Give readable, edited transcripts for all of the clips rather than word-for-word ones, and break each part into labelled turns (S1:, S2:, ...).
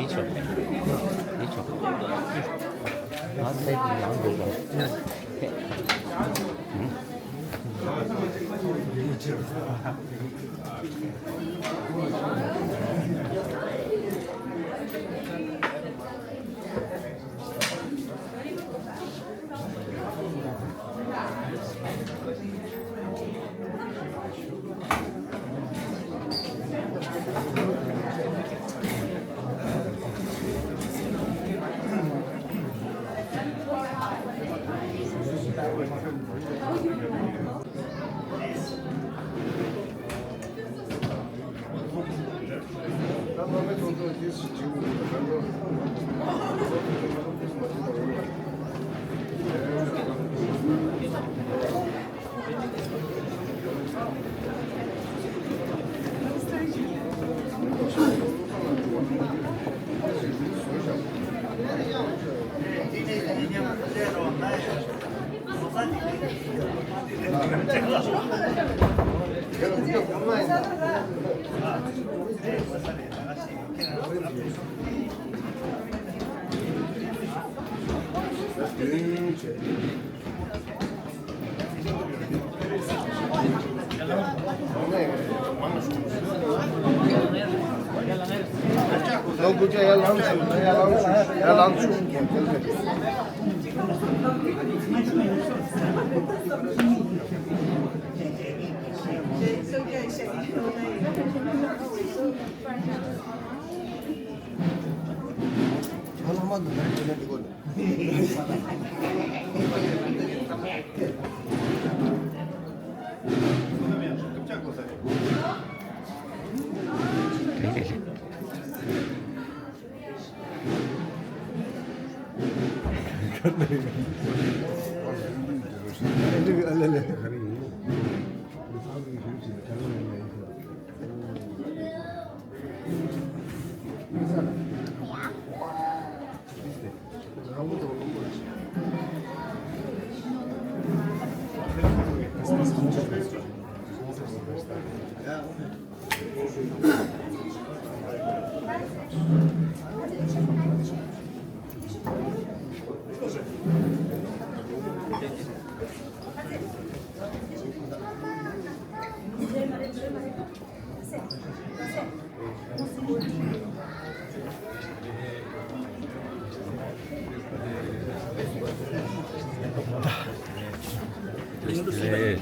S1: 2초. 2초. 아, 세트 양보고. 오케이.
S2: No, porque é lanço, é lanço. 하나만 더 날리면 이거.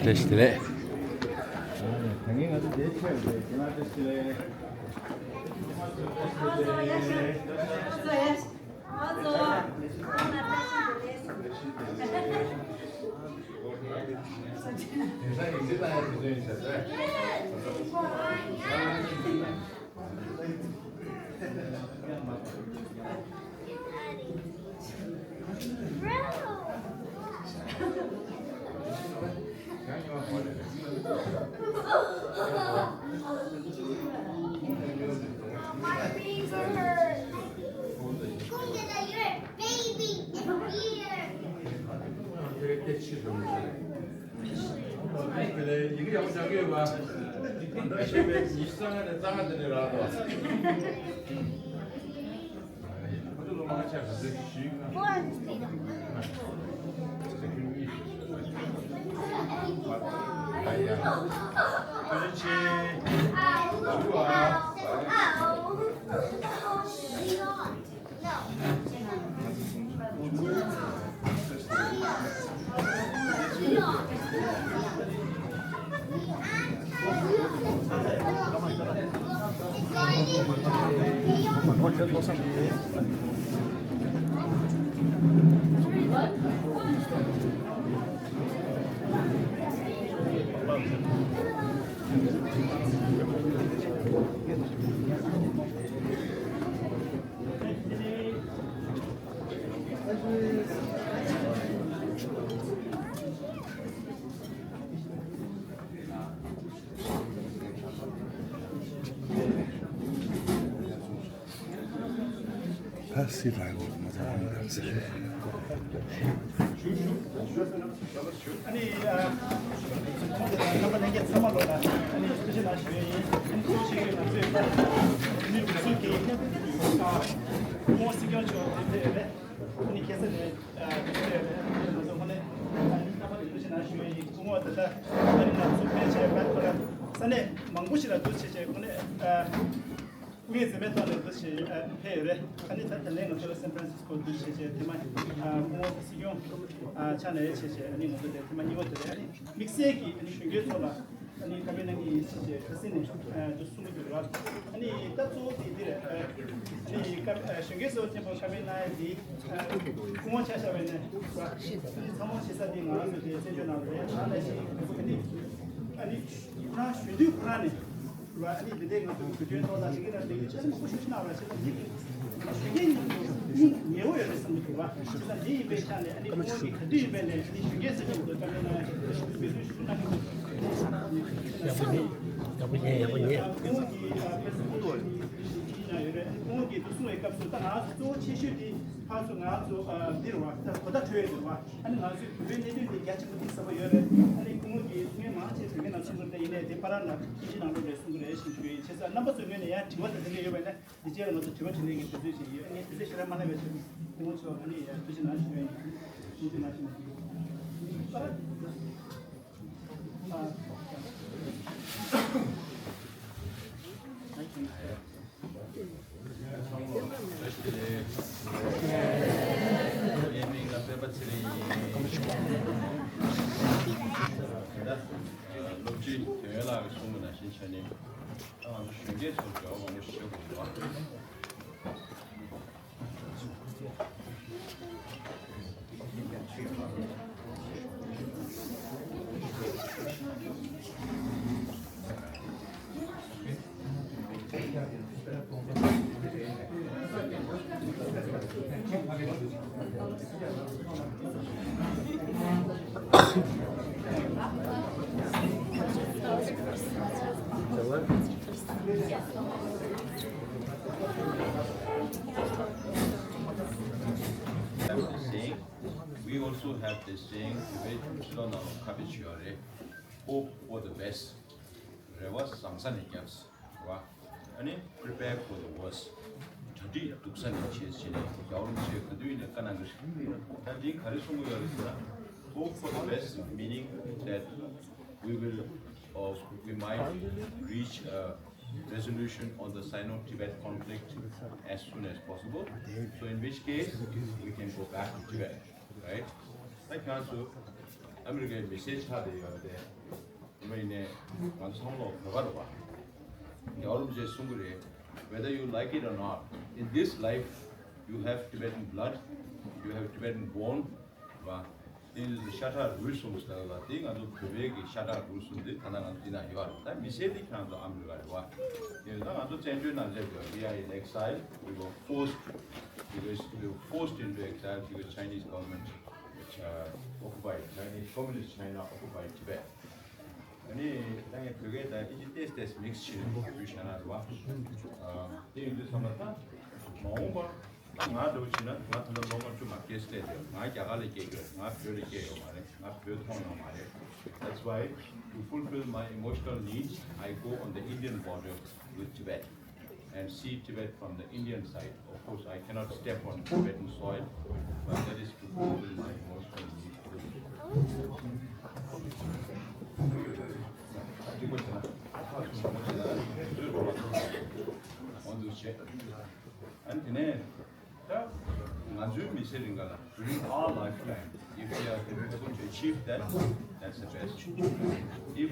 S1: Destilé.
S3: My feet hurt. Go get your baby in here.
S4: 그래 이거 한번 저기 봐. 너 집에 일상에 짱아들이 라도 왔어. 그것도 많지 않아. 그렇지. 좋아.
S2: Passival 맞아.
S5: 아니, 한번 이게 3만 원. 아니, 스페셜 하시면 한 소식을 만들어. 뭐 Sikyong 되는데 아니 계산에 그래서 오늘 아니 무슨 아쉬워이 공부하다 아니 나 배치에 받거나 산에 망고시라 도치제 오늘 위에서 메타는 것이 페레 아니 단내는 저 샌프란시스코 도치제 테마 뭐 Sikyong 차네 체제 아니 뭐들 테마 이것들 아니 믹스에기 아니 슈게소라 아니 가면은 이제 그스네 또 숨을 아니 따로 이들에 아니 싱게서 tempo 가면나지 공원 차샤베네 상원 시사디 나와서 이제 나오는데 아니 나 슈디 프라네 아니 비대가 그 뒤에서 시기를 되게 참 고싶지 나와서 이게 예워야 됐습니다. 봐. 일단 이 배찬에 아니 공원이 그뒤 배네 이 싱게서 좀 가면은 공기 두수의 값을 딱 또 치슈디 하수 나서 내려와 보다 줘야 아니 나서 왜내들 같이 있어 봐요 아니 공기 중에 많이 되게 나서 근데 이내 대파라나 이진하고 레슨을 해주시 제가 넘버 쓰면은 야 지금 되게 요번에 이제 너도 지금 진행이 되듯이 아니 이제 시간만 해서 공원서 아니 이제 나시면 이제 나시면
S4: We also have this saying, hope for the best. And prepare for the worst. Hope for the best, meaning that we might reach a resolution on the Sino-Tibet conflict as soon as possible. So in which case we can go back to Tibet, right? Like also, American message had the whether you like it or not, in this life you have Tibetan blood, you have Tibetan bone. This is the Shatter Rusum style thing, and the big Shatter Rusum did, and then you are. That we say the kind of Amriva. We are in exile, we were forced, into exile because Chinese government occupied, Chinese communist China occupied Tibet. And it's this mixture of that's why to fulfill my emotional needs, I go on the Indian border with Tibet and see Tibet from the Indian side. Of course, I cannot step on Tibetan soil, but that is to fulfill my emotional needs. And during our lifetime, if we are able to achieve that, that's the best. If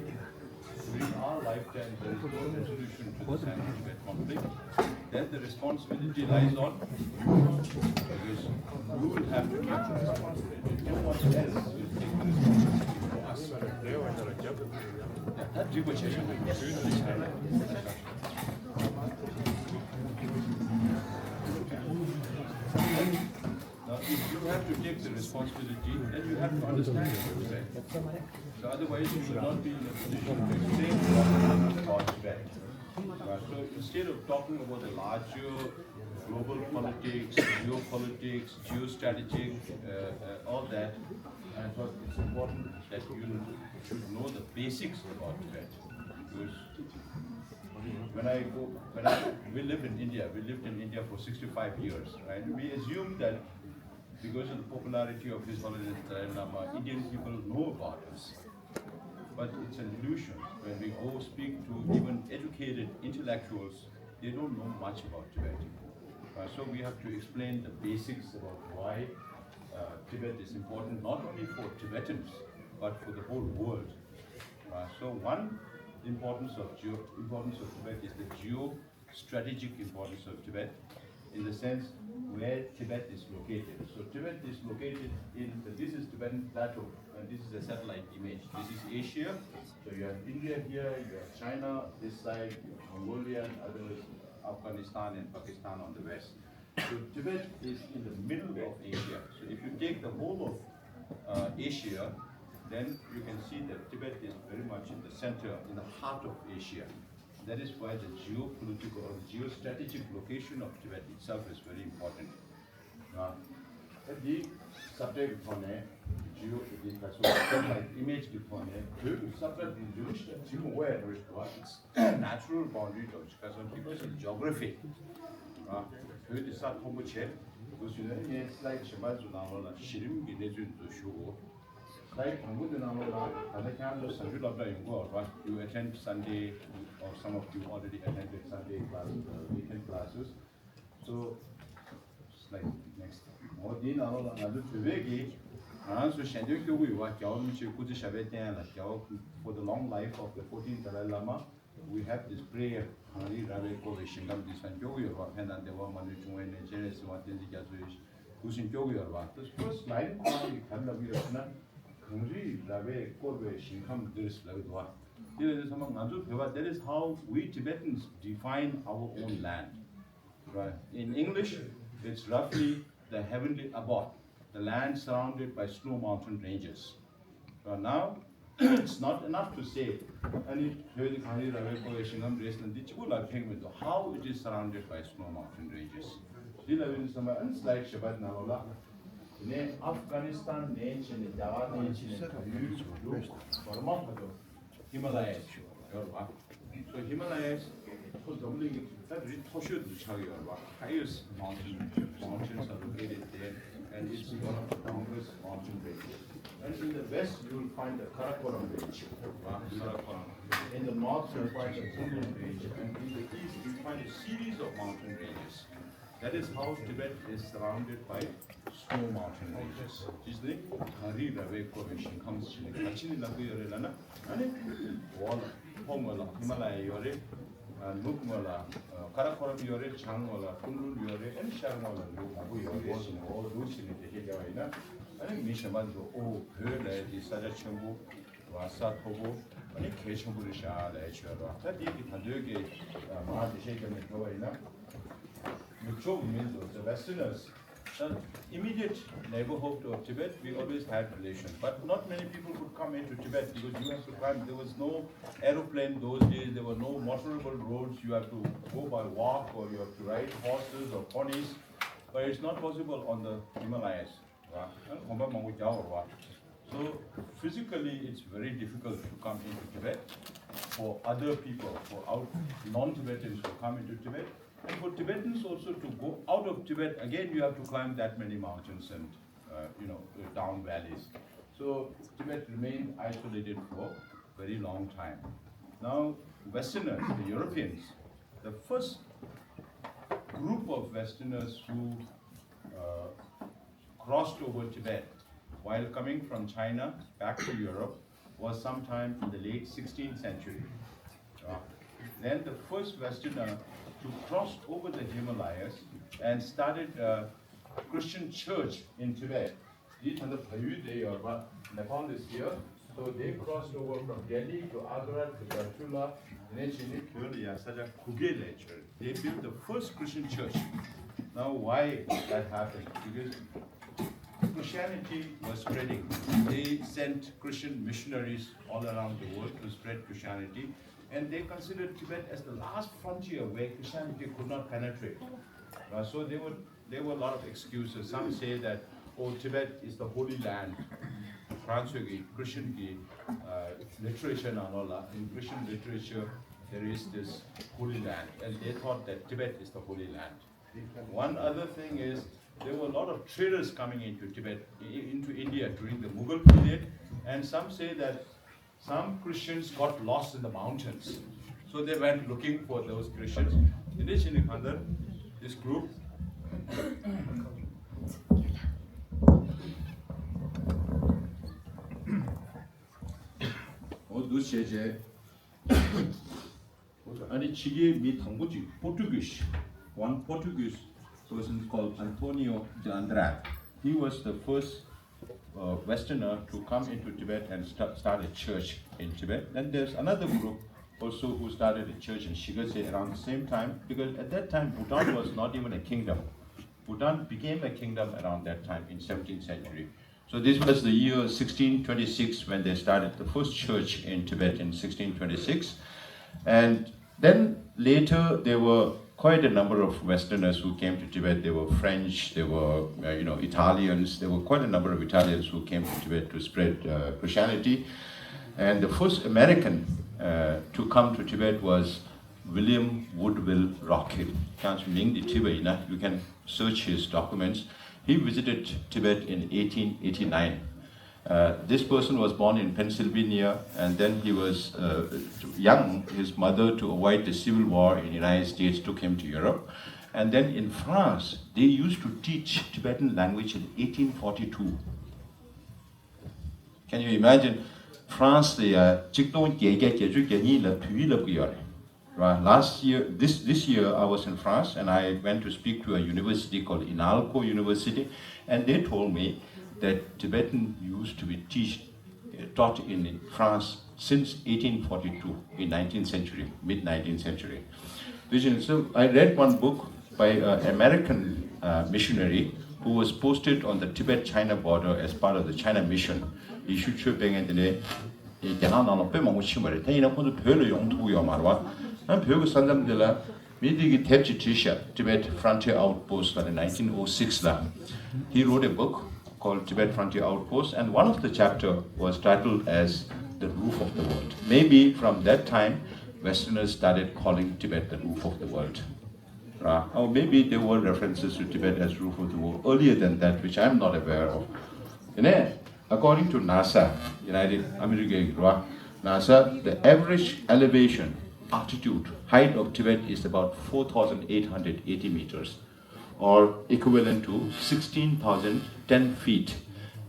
S4: during our lifetime there is no resolution to the Sino-Tibet conflict, then the responsibility lies on you, because you will have to take the responsibility. No one else will take the responsibility for us. That now, if you have to take the responsibility, then you have to understand Tibet. So otherwise, you will not be in a position to explain about Tibet. So instead of talking about the larger global politics, geopolitics, geostrategic, all that, I thought it's important that you should know the basics about Tibet. Because we lived in India for 65 years, right? We assume that because of the popularity of His Holiness Dalai Lama, Indian people know about us. But it's an illusion. When we go speak to even educated intellectuals, they don't know much about Tibet. So we have to explain the basics about why Tibet is important, not only for Tibetans, but for the whole world. So one importance of Tibet is the geo-strategic importance of Tibet, in the sense where Tibet is located. So Tibet is located this is Tibetan Plateau, and this is a satellite image. This is Asia, so you have India here, you have China, this side, you have Mongolia, and others, Afghanistan and Pakistan on the west. So Tibet is in the middle of Asia. So if you take the whole of Asia, then you can see that Tibet is very much in the center, in the heart of Asia. That is why the geopolitical or geostrategic location of Tibet itself is very important. The subject on the image on the subject is where it's natural boundary because of geography. The subject is like Shirim like you attend Sunday, or some of you already attended Sunday classes, weekend classes. So it's like next. For the long life of the 14th Dalai Lama, we have this prayer. This first line that is how we Tibetans define our own land. Right? In English, it's roughly the heavenly abode, the land surrounded by snow mountain ranges. So now, it's not enough to say how it is surrounded by snow mountain ranges. Afghanistan nation, Java nation, Himalayas. So Himalayas, highest mountains are located there, and it's one of the longest mountain ranges. And in the west, you will find the Karakoram range. In the north, you will find the Kunlun range, and in the east, you will find a series of mountain ranges. That is how Tibet is surrounded by snow mountain ranges. Is the Hari Rave Formation comes to the Kachini Laguyorelana, and it wall Homola, Himalaya Yore, Lukmola, Karakoram Yore, Changola, Kunlun Yore, and Sharmola, Lukabu Yore, all those in the Higaina, and Mishamanzo, oh, heard the Sadachambu, Wasa Tobo, and a Keshamburisha, the Echura. That did it, Hadugi, Mardi Shaken and Toina. The Westerners, the immediate neighborhood of Tibet, we always had relations. But not many people could come into Tibet because you have to climb. There was no aeroplane those days. There were no motorable roads. You have to go by walk, or you have to ride horses or ponies. But it's not possible on the Himalayas. So physically, it's very difficult to come into Tibet for other people, for non-Tibetans to come into Tibet. And for Tibetans also to go out of Tibet, again you have to climb that many mountains and down valleys. So Tibet remained isolated for a very long time. Now Westerners, the Europeans, the first group of Westerners who crossed over Tibet while coming from China back to Europe was sometime in the late 16th century. Then the first Westerner to cross over the Himalayas and started a Christian church in Tibet. Nepal is here, so they crossed over from Delhi to Agra to Darchula, they built the first Christian church. Now why that happened? Because Christianity was spreading. They sent Christian missionaries all around the world to spread Christianity. And they considered Tibet as the last frontier where Christianity could not penetrate. So there were a lot of excuses. Some say that, oh, Tibet is the holy land. Christian literature and all that. In Christian literature, there is this holy land, and they thought that Tibet is the holy land. One other thing is there were a lot of traders coming into Tibet, into India during the Mughal period, and some say that some Christians got lost in the mountains. So they went looking for those Christians. This group, Portuguese. One Portuguese person called Antonio de Andrade. He was the first Westerner to come into Tibet and start a church in Tibet. Then there's another group also who started a church in Shigase around the same time, because at that time Bhutan was not even a kingdom. Bhutan became a kingdom around that time in 17th century. So this was the year 1626 when they started the first church in Tibet in 1626. And then later there were quite a number of Westerners who came to Tibet. There were French, there were Italians. There were quite a number of Italians who came to Tibet to spread Christianity. And the first American to come to Tibet was William Woodville Rockhill. You can search his documents. He visited Tibet in 1889. This person was born in Pennsylvania, and then he was young. His mother, to avoid the civil war in the United States, took him to Europe. And then in France, they used to teach Tibetan language in 1842. Can you imagine? France, last year, this year, I was in France, and I went to speak to a university called Inalco University, and they told me that Tibetan used to be taught in France since 1842, in 19th century, mid-19th century. So I read one book by an American missionary who was posted on the Tibet-China border as part of the China mission. Tibet Frontier Outpost in 1906. He wrote a book called Tibet Frontier Outpost, and one of the chapter was titled as The Roof of the World. Maybe from that time, Westerners started calling Tibet the roof of the world. Or maybe there were references to Tibet as roof of the world earlier than that, which I'm not aware of. According to NASA, United America, NASA, the average elevation, altitude, height of Tibet is about 4,880 meters, or equivalent to 16,010 feet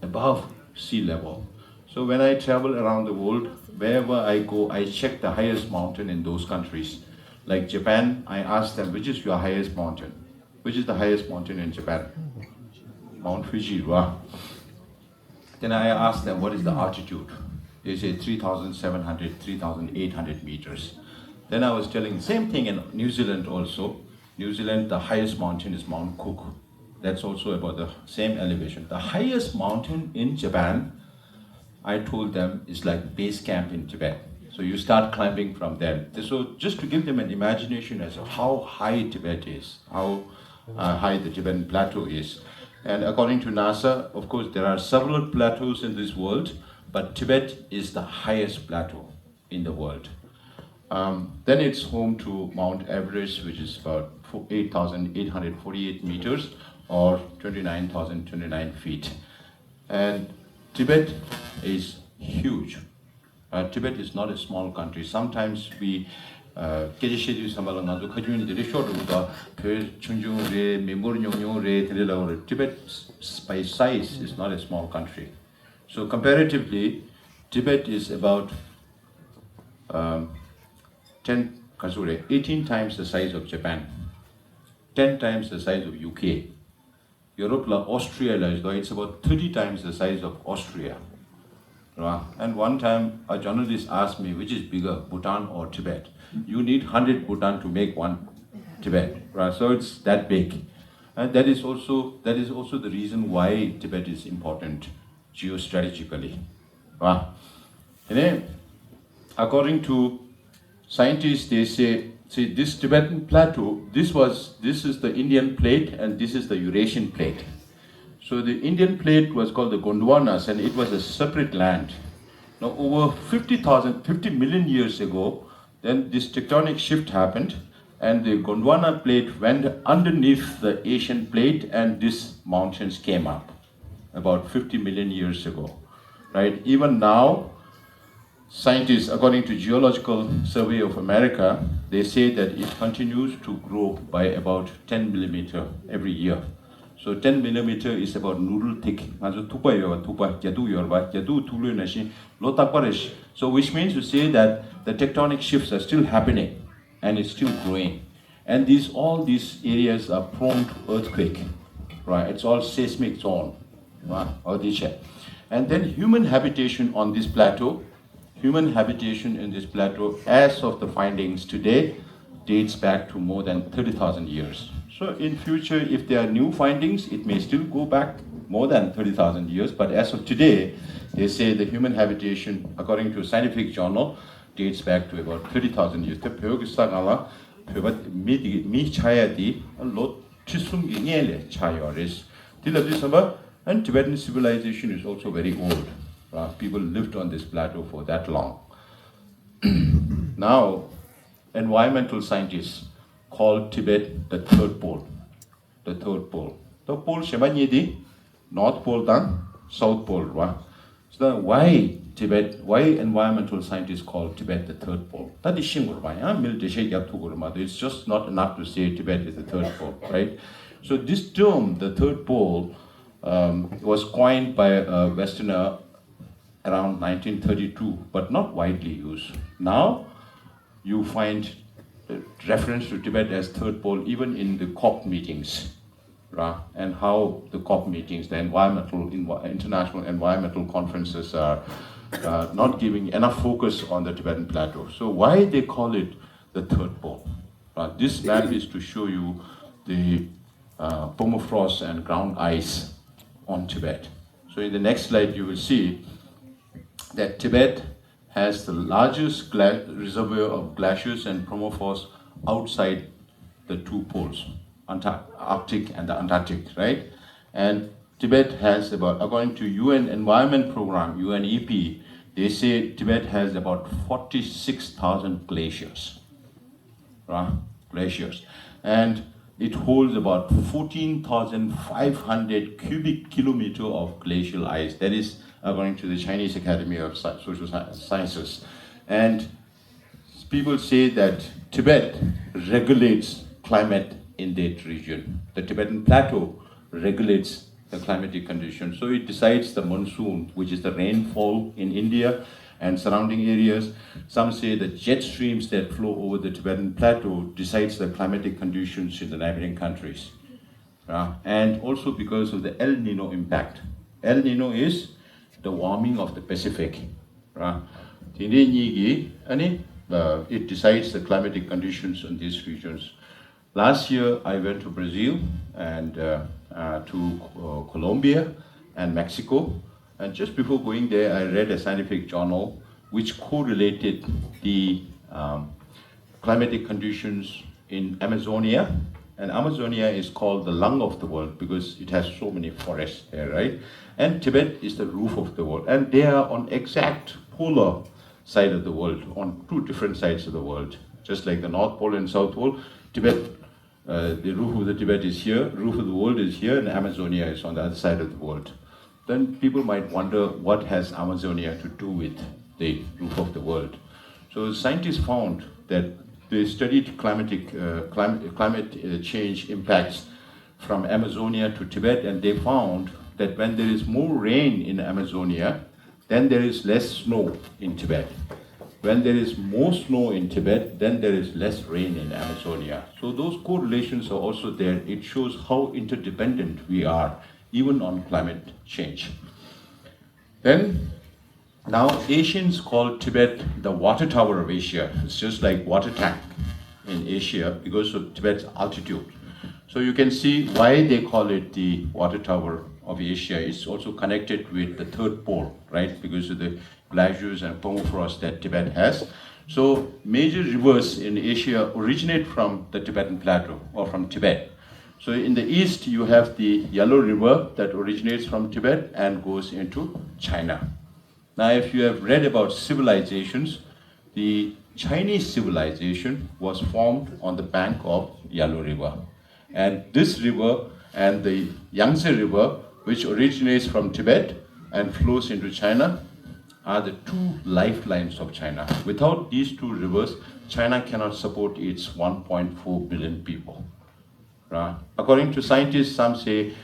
S4: above sea level. So when I travel around the world, wherever I go, I check the highest mountain in those countries. Like Japan, I ask them, which is your highest mountain? Which is the highest mountain in Japan? Mount Fuji. Then I ask them, what is the altitude? They say 3,700, 3,800 meters. Then I was telling the same thing in New Zealand also. New Zealand, the highest mountain is Mount Cook. That's also about the same elevation. The highest mountain in Japan, I told them, is like base camp in Tibet. So you start climbing from there. So just to give them an imagination as to how high Tibet is, how high the Tibetan plateau is. And according to NASA, of course, there are several plateaus in this world, but Tibet is the highest plateau in the world. Then it's home to Mount Everest, which is about 8,848 meters, or 29,029 feet. And Tibet is huge. Tibet is not a small country. Sometimes we Tibet by size is not a small country. So comparatively, Tibet is about 18 times the size of Japan, 10 times the size of UK. Europe, Austria, it's about 30 times the size of Austria. And one time a journalist asked me, which is bigger, Bhutan or Tibet? You need 100 Bhutan to make one Tibet. So it's that big. And that is also the reason why Tibet is important geostrategically. And then, according to scientists, they say this Tibetan plateau, this is the Indian plate and this is the Eurasian plate. So the Indian plate was called the Gondwanas, and it was a separate land. Now over 50 million years ago, Then this tectonic shift happened, and the Gondwana plate went underneath the Asian plate, and these mountains came up about 50 million years ago, right? Even now, scientists, according to Geological Survey of America, they say that it continues to grow by about 10 millimeter every year. So 10 millimeter is about noodle thick. So which means to say that the tectonic shifts are still happening and it's still growing. And all these areas are prone to earthquake, right? It's all seismic zone, right? And then human habitation on this plateau, as of the findings today, dates back to more than 30,000 years. So in future, if there are new findings, it may still go back more than 30,000 years, but as of today, they say the human habitation, according to a scientific journal, dates back to about 30,000 years. And Tibetan civilization is also very old. People lived on this plateau for that long. Now, environmental scientists call Tibet the third pole. The third pole. The pole Shemanyidi, North Pole dan South Pole. Right? So why environmental scientists call Tibet the third pole? That is it's just not enough to say Tibet is the third pole, right? So this term, the third pole, was coined by a Westerner around 1932, but not widely used. Now, you find reference to Tibet as third pole even in the COP meetings, right? And how the COP meetings, the international environmental conferences are not giving enough focus on the Tibetan plateau. So why they call it the third pole? This map is to show you the permafrost and ground ice on Tibet. So in the next slide, you will see that Tibet has the largest reservoir of glaciers and permafrost outside the two poles, Arctic and the Antarctic, right? And Tibet has about, according to UN Environment Program, UNEP, they say Tibet has about 46,000 glaciers, right? Glaciers. And it holds about 14,500 cubic kilometer of glacial ice. That is according to the Chinese Academy of Social Sciences. And people say that Tibet regulates climate in that region. The Tibetan plateau regulates the climatic conditions. So it decides the monsoon, which is the rainfall in India and surrounding areas. Some say the jet streams that flow over the Tibetan plateau decides the climatic conditions in the neighboring countries. And also because of the El Nino impact. El Nino is the warming of the Pacific. It decides the climatic conditions in these regions. Last year, I went to Brazil and to Colombia and Mexico. And just before going there, I read a scientific journal which correlated the climatic conditions in Amazonia. And Amazonia is called the lung of the world because it has so many forests there, right? And Tibet is the roof of the world. And they are on exact polar side of the world, on two different sides of the world. Just like the North Pole and South Pole, Tibet, the roof of the Tibet is here, roof of the world is here, and Amazonia is on the other side of the world. Then people might wonder, what has Amazonia to do with the roof of the world? So scientists found that they studied climate change impacts from Amazonia to Tibet, and they found that when there is more rain in Amazonia, then there is less snow in Tibet. When there is more snow in Tibet, then there is less rain in Amazonia. So those correlations are also there. It shows how interdependent we are, even on climate change. Then, now Asians call Tibet the water tower of Asia. It's just like water tank in Asia because of Tibet's altitude. So you can see why they call it the water tower of Asia. It's also connected with the third pole, right? Because of the glaciers and permafrost that Tibet has. So major rivers in Asia originate from the Tibetan plateau or from Tibet. So in the east, you have the Yellow River that originates from Tibet and goes into China. Now, if you have read about civilizations, the Chinese civilization was formed on the bank of Yellow River. And this river and the Yangtze River, which originates from Tibet and flows into China, are the two lifelines of China. Without these two rivers, China cannot support its 1.4 billion people. Right? According to scientists, some say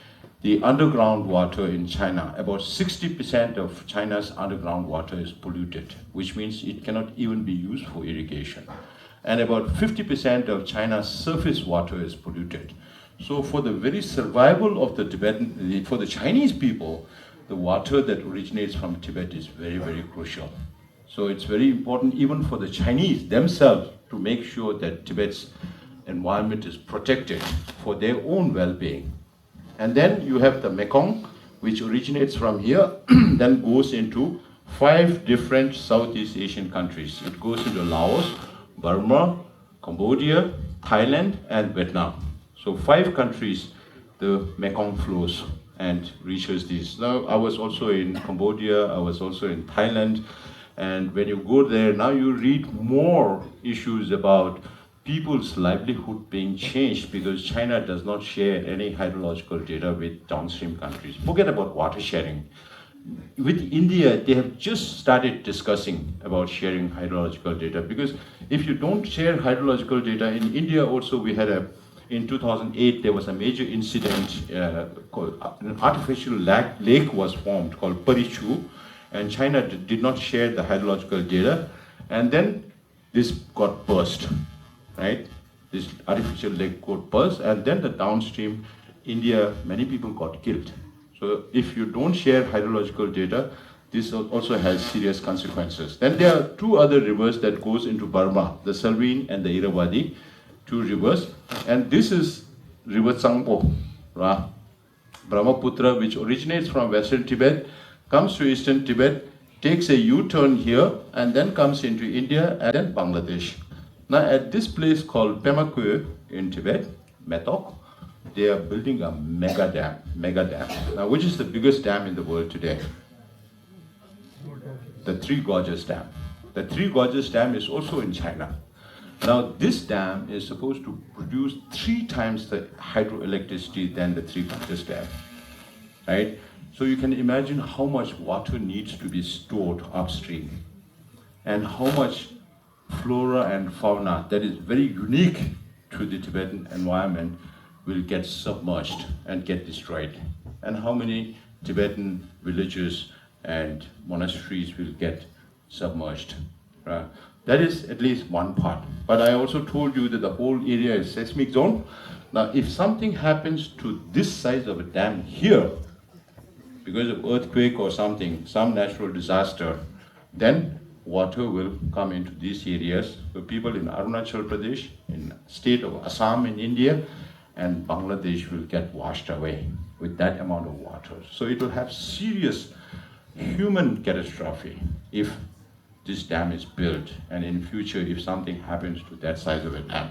S4: the underground water in China, about 60% of China's underground water is polluted, which means it cannot even be used for irrigation. And about 50% of China's surface water is polluted. So for the very survival of for the Chinese people, the water that originates from Tibet is very, very crucial. So it's very important even for the Chinese themselves to make sure that Tibet's environment is protected for their own well-being. And then you have the Mekong, which originates from here, then goes into 5 different Southeast Asian countries. It goes into Laos, Burma, Cambodia, Thailand, and Vietnam. So 5 countries the Mekong flows and reaches these. Now, I was also in Cambodia, I was also in Thailand, and when you go there, now you read more issues about people's livelihood being changed because China does not share any hydrological data with downstream countries. Forget about water sharing. With India, they have just started discussing about sharing hydrological data because if you don't share hydrological data, in India also we had in 2008, there was a major incident, an artificial lake was formed called Parichu, and China did not share the hydrological data, and then this got burst. Right? This artificial lake got burst, and then the downstream India, many people got killed. So if you don't share hydrological data, this also has serious consequences. Then there are 2 other rivers that goes into Burma, the Salween and the Irrawaddy, 2 rivers. And this is River Tsangpo, Brahmaputra, which originates from Western Tibet, comes to Eastern Tibet, takes a U-turn here, and then comes into India and then Bangladesh. Now at this place called Penpa in Tibet, Metok, they are building a mega dam. Now which is the biggest dam in the world today? The Three Gorges Dam. The Three Gorges Dam is also in China. Now this dam is supposed to produce 3 times the hydroelectricity than the Three Gorges Dam. Right? So you can imagine how much water needs to be stored upstream and how much flora and fauna that is very unique to the Tibetan environment will get submerged and get destroyed, and how many Tibetan villages and monasteries will get submerged. That is at least one part. But I also told you that the whole area is seismic zone. Now if something happens to this size of a dam here, because of earthquake or something, some natural disaster, then water will come into these areas. So people in Arunachal Pradesh, in state of Assam in India, and Bangladesh will get washed away with that amount of water. So it will have serious human catastrophe if this dam is built, and in future if something happens to that size of a dam.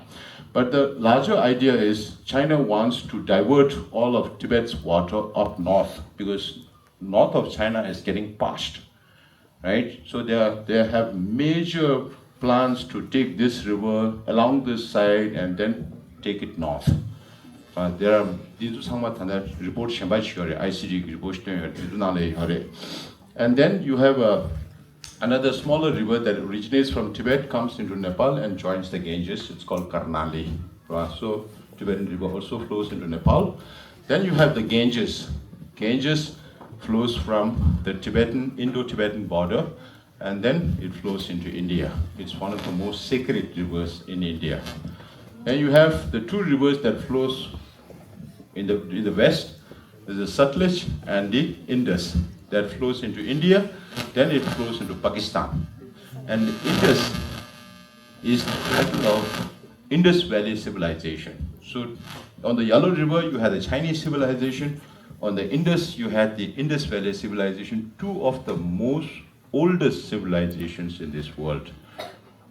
S4: But the larger idea is China wants to divert all of Tibet's water up north because north of China is getting parched. Right? So they have major plans to take this river along this side and then take it north. There are these reports ICD report, and then you have another smaller river that originates from Tibet, comes into Nepal and joins the Ganges. It's called Karnali. So Tibetan river also flows into Nepal. Then you have the Ganges. Ganges flows from the Indo-Tibetan border, and then it flows into India. It's one of the most sacred rivers in India. Then you have the 2 rivers that flows in the west. There's the Sutlej and the Indus that flows into India. Then it flows into Pakistan. And the Indus is the title of Indus Valley Civilization. So on the Yellow River, you had the Chinese civilization. On the Indus, you had the Indus Valley Civilization, 2 of the most oldest civilizations in this world.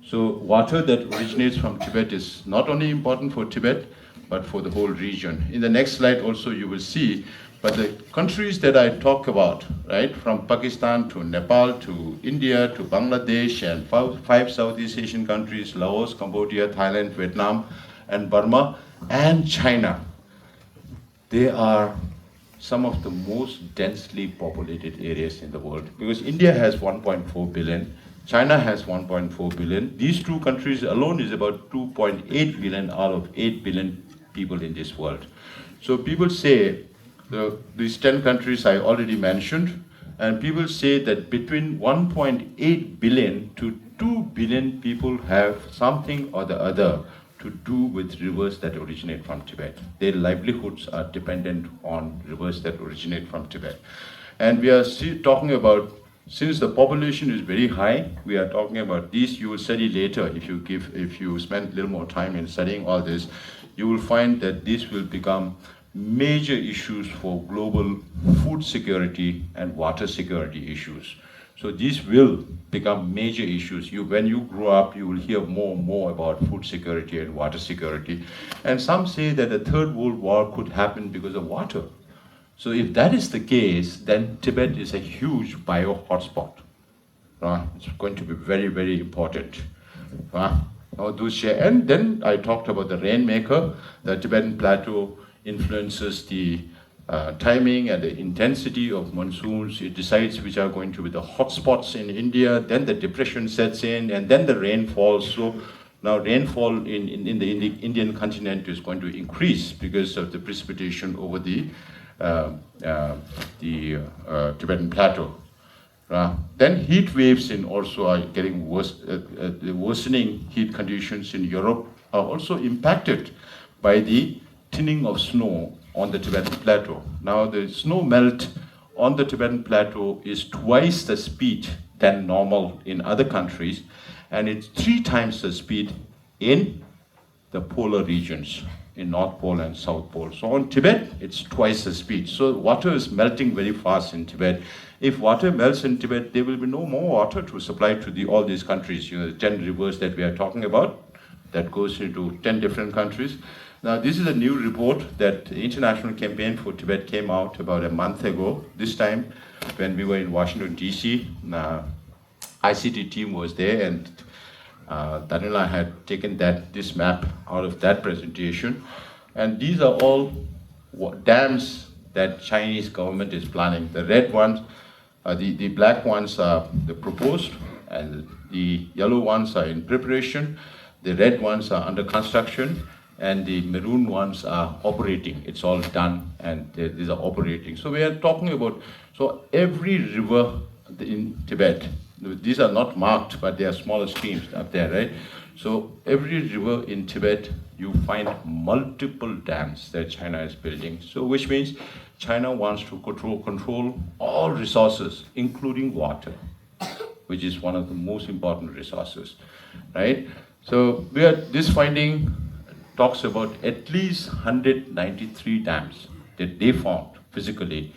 S4: So water that originates from Tibet is not only important for Tibet, but for the whole region. In the next slide also you will see But the countries that I talk about, right, from Pakistan to Nepal to India to Bangladesh and five Southeast Asian countries, Laos, Cambodia, Thailand, Vietnam, and Burma, and China, they are some of the most densely populated areas in the world. Because India has 1.4 billion, China has 1.4 billion. These two countries alone is about 2.8 billion out of 8 billion people in this world. So people say, these 10 countries I already mentioned, and people say that between 1.8 billion to 2 billion people have something or the other to do with rivers that originate from Tibet. Their livelihoods are dependent on rivers that originate from Tibet. And we are talking about, since the population is very high, we are talking about these. You will study later, if you spend a little more time in studying all this, you will find that this will become major issues for global food security and water security issues. So these will become major issues. When you grow up, you will hear more and more about food security and water security. And some say that a third world war could happen because of water. So if that is the case, then Tibet is a huge bio hotspot. It's going to be very, very important. And then I talked about the rainmaker. The Tibetan plateau influences the timing and the intensity of monsoons. It decides which are going to be the hotspots in India. Then the depression sets in, and then the rainfall. So now rainfall in the Indian continent is going to increase because of the precipitation over the Tibetan plateau. Then heat waves also are getting worse. The worsening heat conditions in Europe are also impacted by the thinning of snow on the Tibetan plateau. Now the snow melt on the Tibetan plateau is twice the speed than normal in other countries, and it's 3 times the speed in the polar regions, in North Pole and South Pole. So on Tibet, it's twice the speed. So water is melting very fast in Tibet. If water melts in Tibet, there will be no more water to supply to all these countries. The 10 rivers that we are talking about, that goes into 10 different countries. Now, this is a new report that the International Campaign for Tibet came out about a month ago. This time, when we were in Washington, D.C., ICT team was there, and Danila had taken this map out of that presentation. And these are all dams that Chinese government is planning. The red ones, the black ones are the proposed, and the yellow ones are in preparation. The red ones are under construction, and the maroon ones are operating. It's all done, and these are operating. So we are talking about, so every river in Tibet, these are not marked, but they are smaller streams up there, right? So every river in Tibet, you find multiple dams that China is building. So which means China wants to control all resources, including water, which is one of the most important resources, right? So this finding talks about at least 193 dams that they found physically,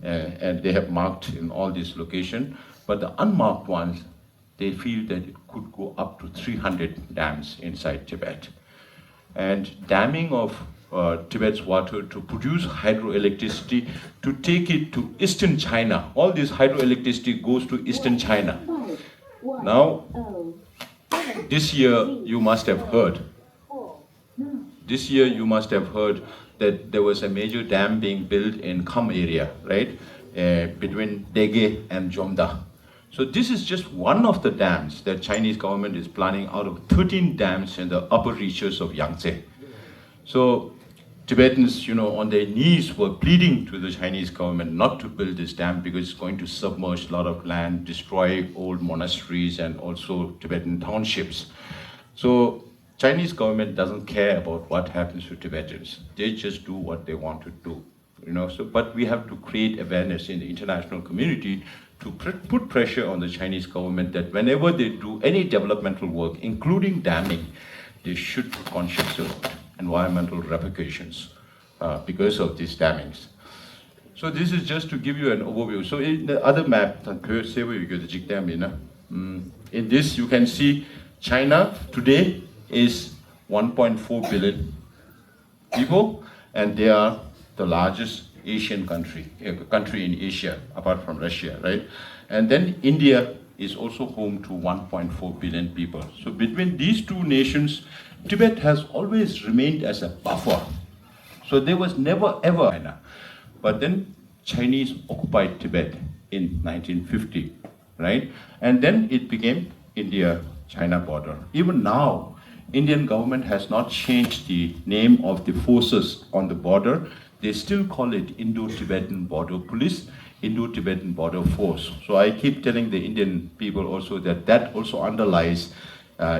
S4: and they have marked in all these locations. But the unmarked ones, they feel that it could go up to 300 dams inside Tibet. And damming of Tibet's water to produce hydroelectricity, to take it to eastern China. All this hydroelectricity goes to eastern China. Now, this year you must have heard that there was a major dam being built in Kham area, right? Between Dege and Jomda. So this is just one of the dams that Chinese government is planning out of 13 dams in the upper reaches of Yangtze. So Tibetans, on their knees were pleading to the Chinese government not to build this dam because it's going to submerge a lot of land, destroy old monasteries and also Tibetan townships. So Chinese government doesn't care about what happens to Tibetans. They just do what they want to do. But we have to create awareness in the international community to put pressure on the Chinese government that whenever they do any developmental work, including damming, they should be conscious of environmental repercussions because of these dammings. So this is just to give you an overview. So in the other map, in this you can see China today is 1.4 billion people, and they are the largest Asian country, a country in Asia, apart from Russia, right? And then India is also home to 1.4 billion people. So between these two nations, Tibet has always remained as a buffer. So there was never ever China. But then Chinese occupied Tibet in 1950, right? And then it became India-China border. Even now, Indian government has not changed the name of the forces on the border. They still call it Indo-Tibetan Border Police, Indo-Tibetan Border Force. So I keep telling the Indian people also that that also underlies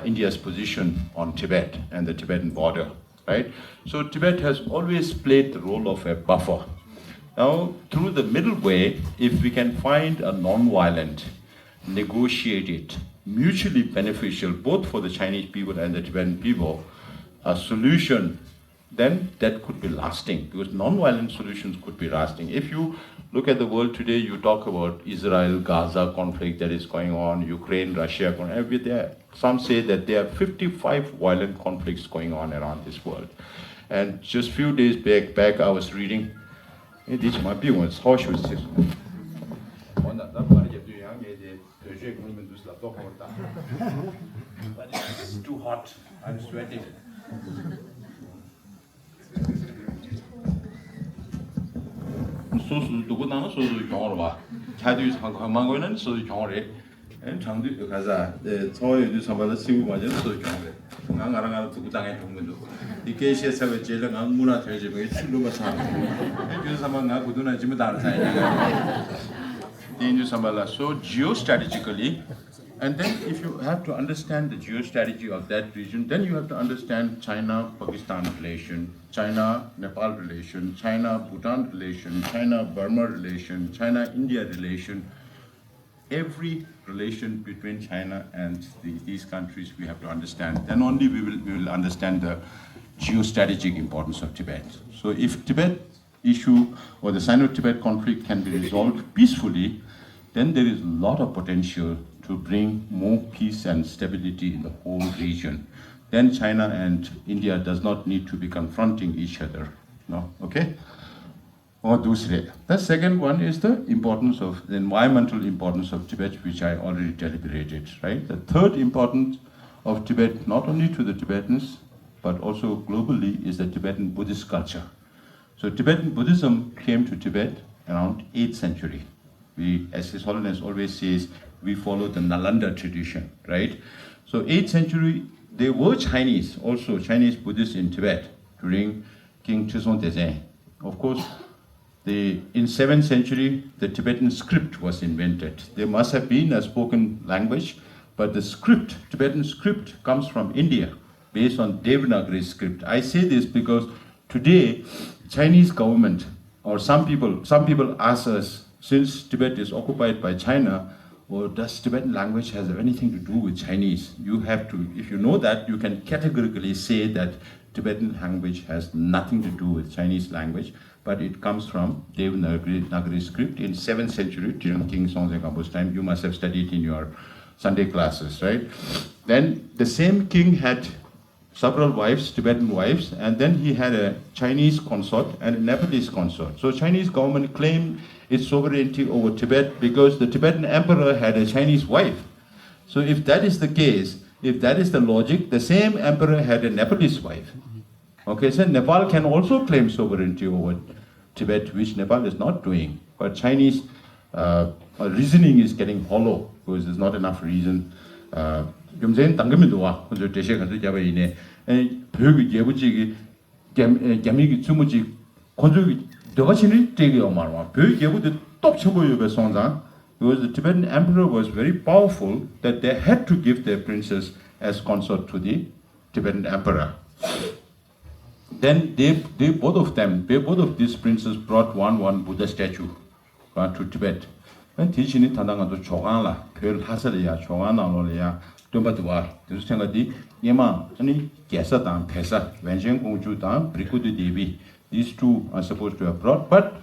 S4: India's position on Tibet and the Tibetan border, right? So Tibet has always played the role of a buffer. Now, through the middle way, if we can find a non-violent, negotiated, mutually beneficial, both for the Chinese people and the Tibetan people, a solution, then that could be lasting, because non-violent solutions could be lasting. If you look at the world today, you talk about Israel-Gaza conflict that is going on, Ukraine, Russia, some say that there are 55 violent conflicts going on around this world. And just few days back I was reading, this might be one, how should we say? But it's too hot, I'm sweating. 소수 누구나는 소수 경험을 봐. 자주 상황만 거는 소수 경험을 장도 가자. 저희도 선발을 시고 맞은 소수 경험을. 강가랑가랑 두고 당해 동문도. 이게 시에서 제일 강 문화 대지방에 출루가 사. 그 사람은 고도나 지금 다른 사이니까. 인주 선발라. So geostrategically, and then if you have to understand the geostrategy of that region, then you have to understand China-Pakistan relation, China-Nepal relation, China-Bhutan relation, China-Burma relation, China-India relation. Every relation between China and these countries we have to understand. Then only we will understand the geostrategic importance of Tibet. So if Tibet issue or the Sino-Tibet conflict can be resolved peacefully, then there is a lot of potential to bring more peace and stability in the whole region. Then China and India does not need to be confronting each other. No, okay? The second one is the importance of the environmental importance of Tibet, which I already deliberated, right? The third importance of Tibet, not only to the Tibetans, but also globally, is the Tibetan Buddhist culture. So Tibetan Buddhism came to Tibet around 8th century. We, as His Holiness always says, we follow the Nalanda tradition, right? So 8th century, there were Chinese, also Chinese Buddhists in Tibet during King Tsering. Of course, in 7th century, the Tibetan script was invented. There must have been a spoken language, but the script, Tibetan script, comes from India, based on Devanagari script. I say this because today, Chinese government, or some people ask us, since Tibet is occupied by China, or does Tibetan language have anything to do with Chinese? You have to, if you know that, you can categorically say that Tibetan language has nothing to do with Chinese language, but it comes from Devanagari script in 7th century during King Songtse time. You must have studied in your Sunday classes, right? Then the same king had several wives, Tibetan wives, and then he had a Chinese consort and a Nepalese consort. So Chinese government claimed its sovereignty over Tibet because the Tibetan emperor had a Chinese wife. So if that is the case, if that is the logic, the same emperor had a Nepalese wife. Okay, so Nepal can also claim sovereignty over Tibet, which Nepal is not doing. But Chinese reasoning is getting hollow because there's not enough reason. Gumzen Tangamidwa, Kunzo Teshe Kanzu Jabaine, and Pug Yabuchi, Gamiki Tsumuchi, Kunzu Dogachini, Tegi Omarwa, Pug Yabu, the top Chobo Sonza, because the Tibetan emperor was very powerful that they had to give their princess as consort to the Tibetan emperor. Then they both of these princes brought one Buddha statue to Tibet. And teaching it Tananga to Chogala, Pearl Hasalia, Chogana Lolia, Dumbadua, the Sangadi, Yama, and Kesatan, Pesa, Venjing Kongjutan, Brikudu Devi. These two are supposed to have brought, but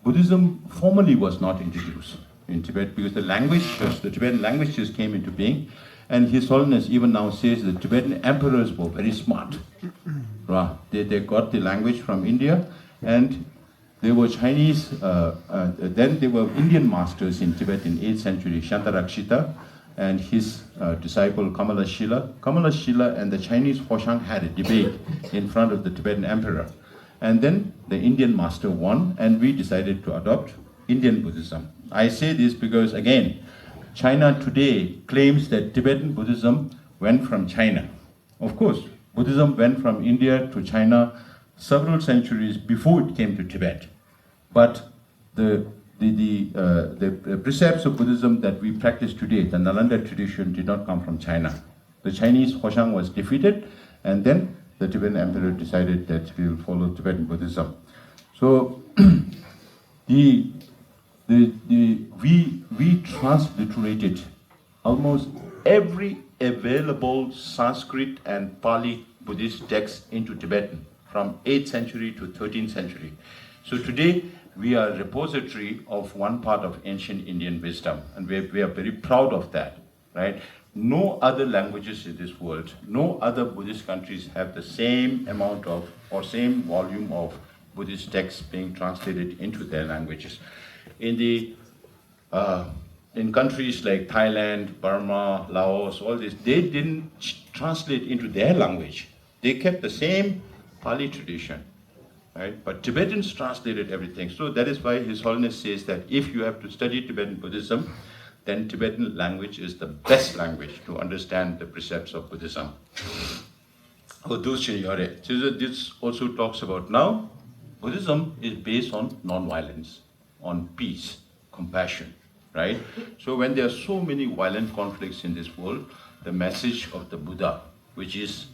S4: Buddhism formally was not introduced in Tibet because the Tibetan language just came into being. And His Holiness even now says the Tibetan emperors were very smart. They got the language from India, and There were Chinese, then there were Indian masters in Tibet in 8th century, Shantarakshita and his disciple Kamalashila. Kamalashila and the Chinese Hoshang had a debate in front of the Tibetan emperor. And then the Indian master won, and we decided to adopt Indian Buddhism. I say this because, again, China today claims that Tibetan Buddhism went from China. Of course, Buddhism went from India to China several centuries before it came to Tibet. But the precepts of Buddhism that we practice today, the Nalanda tradition, did not come from China. The Chinese Hoshang was defeated, and then the Tibetan emperor decided that we will follow Tibetan Buddhism. So we transliterated almost every available Sanskrit and Pali Buddhist text into Tibetan from 8th century to 13th century. So today we are a repository of one part of ancient Indian wisdom, and we are very proud of that, right? No other languages in this world, no other Buddhist countries have the same amount of or same volume of Buddhist texts being translated into their languages. In countries like Thailand, Burma, Laos, all this, they didn't translate into their language. They kept the same Pali tradition, right? But Tibetans translated everything. So that is why His Holiness says that if you have to study Tibetan Buddhism, then Tibetan language is the best language to understand the precepts of Buddhism. This also talks about now, Buddhism is based on non-violence, on peace, compassion, right? So when there are so many violent conflicts in this world, the message of the Buddha, which is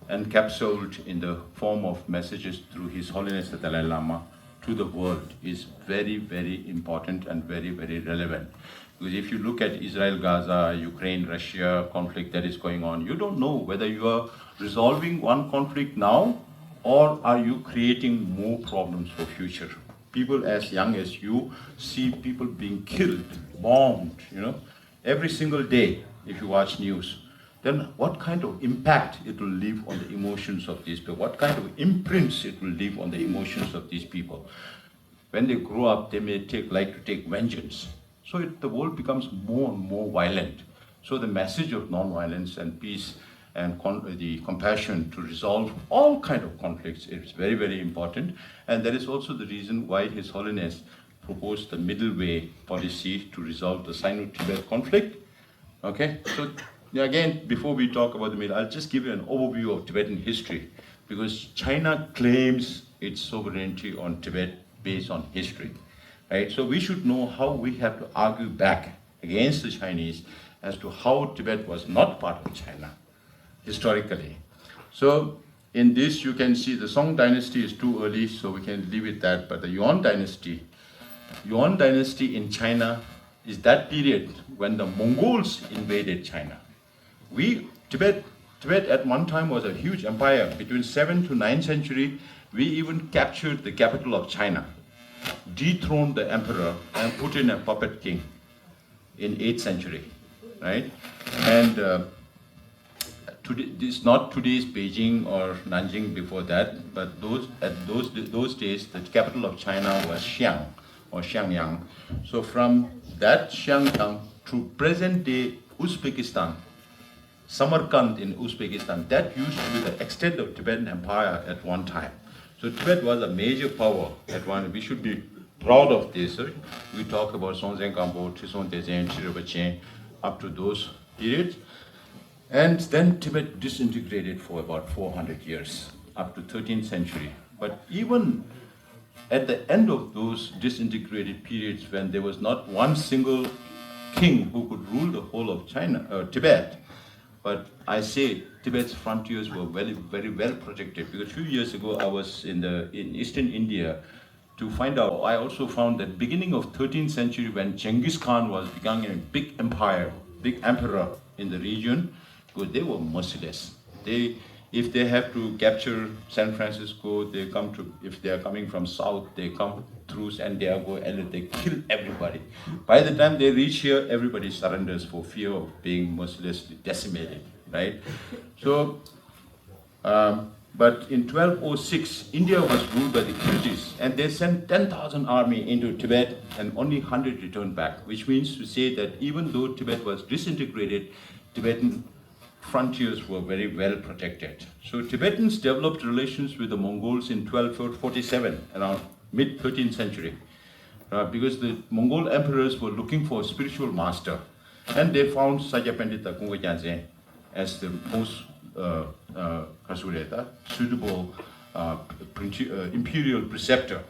S4: encapsulated in the form of messages through His Holiness the Dalai Lama to the world, is very, very important and very, very relevant. Because if you look at Israel-Gaza, Ukraine-Russia conflict that is going on, you don't know whether you are resolving one conflict now or are you creating more problems for future. People as young as you see people being killed, bombed, every single day if you watch news. Then what kind of impact it will leave on the emotions of these people? What kind of imprints it will leave on the emotions of these people? When they grow up, they may like to take vengeance. So the world becomes more and more violent. So the message of non-violence and peace and the compassion to resolve all kind of conflicts is very, very important. And that is also the reason why His Holiness proposed the middle way policy to resolve the Sino-Tibet conflict. Okay, so again, before we talk about the middle, I'll just give you an overview of Tibetan history, because China claims its sovereignty on Tibet based on history. Right? So we should know how we have to argue back against the Chinese as to how Tibet was not part of China historically. So in this you can see the Song dynasty is too early, so we can leave it that, but the Yuan dynasty in China is that period when the Mongols invaded China. Tibet at one time was a huge empire. Between 7th to 9th century, we even captured the capital of China, dethroned the emperor and put in a puppet king in 8th century, right? And this not today's Beijing or Nanjing before that, but those days the capital of China was Xi'an or Xiangyang. So from that Xiangyang to present day Uzbekistan, Samarkand in Uzbekistan, that used to be the extent of Tibetan empire at one time. So Tibet was a major power at one. We should be proud of this. Right? We talk about Songzhen Gampo, Tison Dezen, Chirabachin, up to those periods. And then Tibet disintegrated for about 400 years, up to 13th century. But even at the end of those disintegrated periods, when there was not one single king who could rule the whole of Tibet, but I say Tibet's frontiers were very, very well protected, because a few years ago I was in eastern India to find out. I also found that beginning of 13th century, when Genghis Khan was becoming a big empire, big emperor in the region, because they were merciless. If they have to capture San Francisco, if they are coming from south, they come through San Diego and they kill everybody. By the time they reach here, everybody surrenders for fear of being mercilessly decimated, right? So But in 1206, India was ruled by the British, and they sent 10,000 army into Tibet, and only 100 returned back, which means to say that even though Tibet was disintegrated, Tibetan frontiers were very well protected. So Tibetans developed relations with the Mongols in 1247, around mid-13th century, because the Mongol emperors were looking for a spiritual master, and they found Sajapendita Kungwa as the most suitable imperial preceptor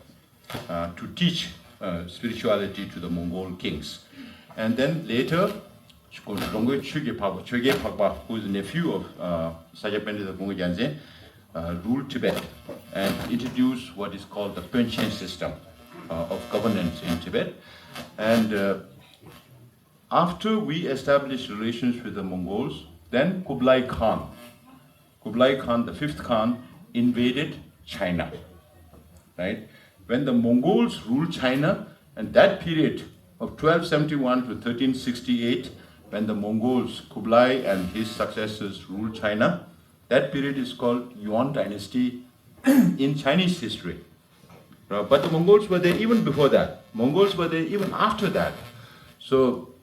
S4: to teach spirituality to the Mongol kings. And then later, Longwe Choge Pakpa, who is the nephew of Sajapendita Kungwa ruled Tibet and introduced what is called the pension system of governance in Tibet. And after we established relations with the Mongols, then Kublai Khan, the fifth Khan, invaded China, right? When the Mongols ruled China, and that period of 1271 to 1368, when the Mongols, Kublai and his successors ruled China, that period is called Yuan dynasty in Chinese history. But the Mongols were there even before that. Mongols were there even after that. So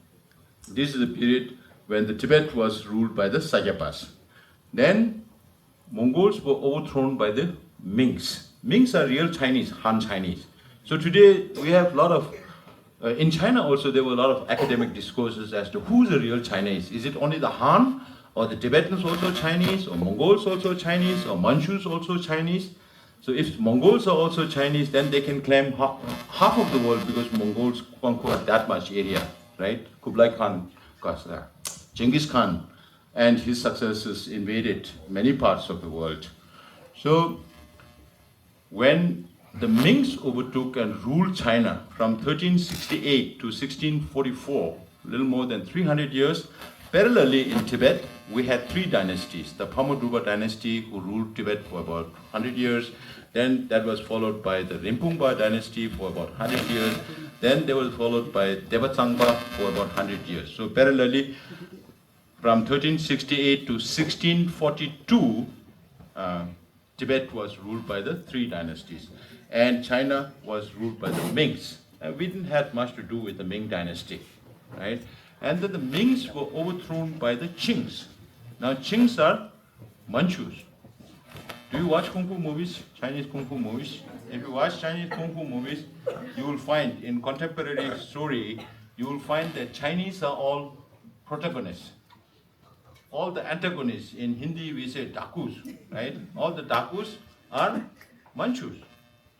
S4: this is the period when the Tibet was ruled by the Sajapas. Then Mongols were overthrown by the Mings. Mings are real Chinese, Han Chinese. So today we have a lot of, in China also there were a lot of academic discourses as to who's the real Chinese. Is it only the Han, or the Tibetans also Chinese, or Mongols also Chinese, or Manchus also Chinese? So if Mongols are also Chinese, then they can claim half of the world because Mongols conquered that much area, right? Kublai Khan, Genghis Khan and his successors invaded many parts of the world. So when the Mings overtook and ruled China from 1368 to 1644, a little more than 300 years, parallelly in Tibet, we had three dynasties. The Pamodruba dynasty, who ruled Tibet for about 100 years. Then that was followed by the Rinpoche dynasty for about 100 years. Then they were followed by Devatsangpa for about 100 years. So parallelly, from 1368 to 1642, Tibet was ruled by the three dynasties. And China was ruled by the Mings. And we didn't have much to do with the Ming dynasty, right? And then the Mings were overthrown by the Qings. Now Qings are Manchus. Do you watch Kung Fu movies, Chinese Kung Fu movies? If you watch Chinese Kung Fu movies, you will find in contemporary story, you will find that Chinese are all protagonists. All the antagonists, in Hindi we say dakus, right? All the dakus are Manchus.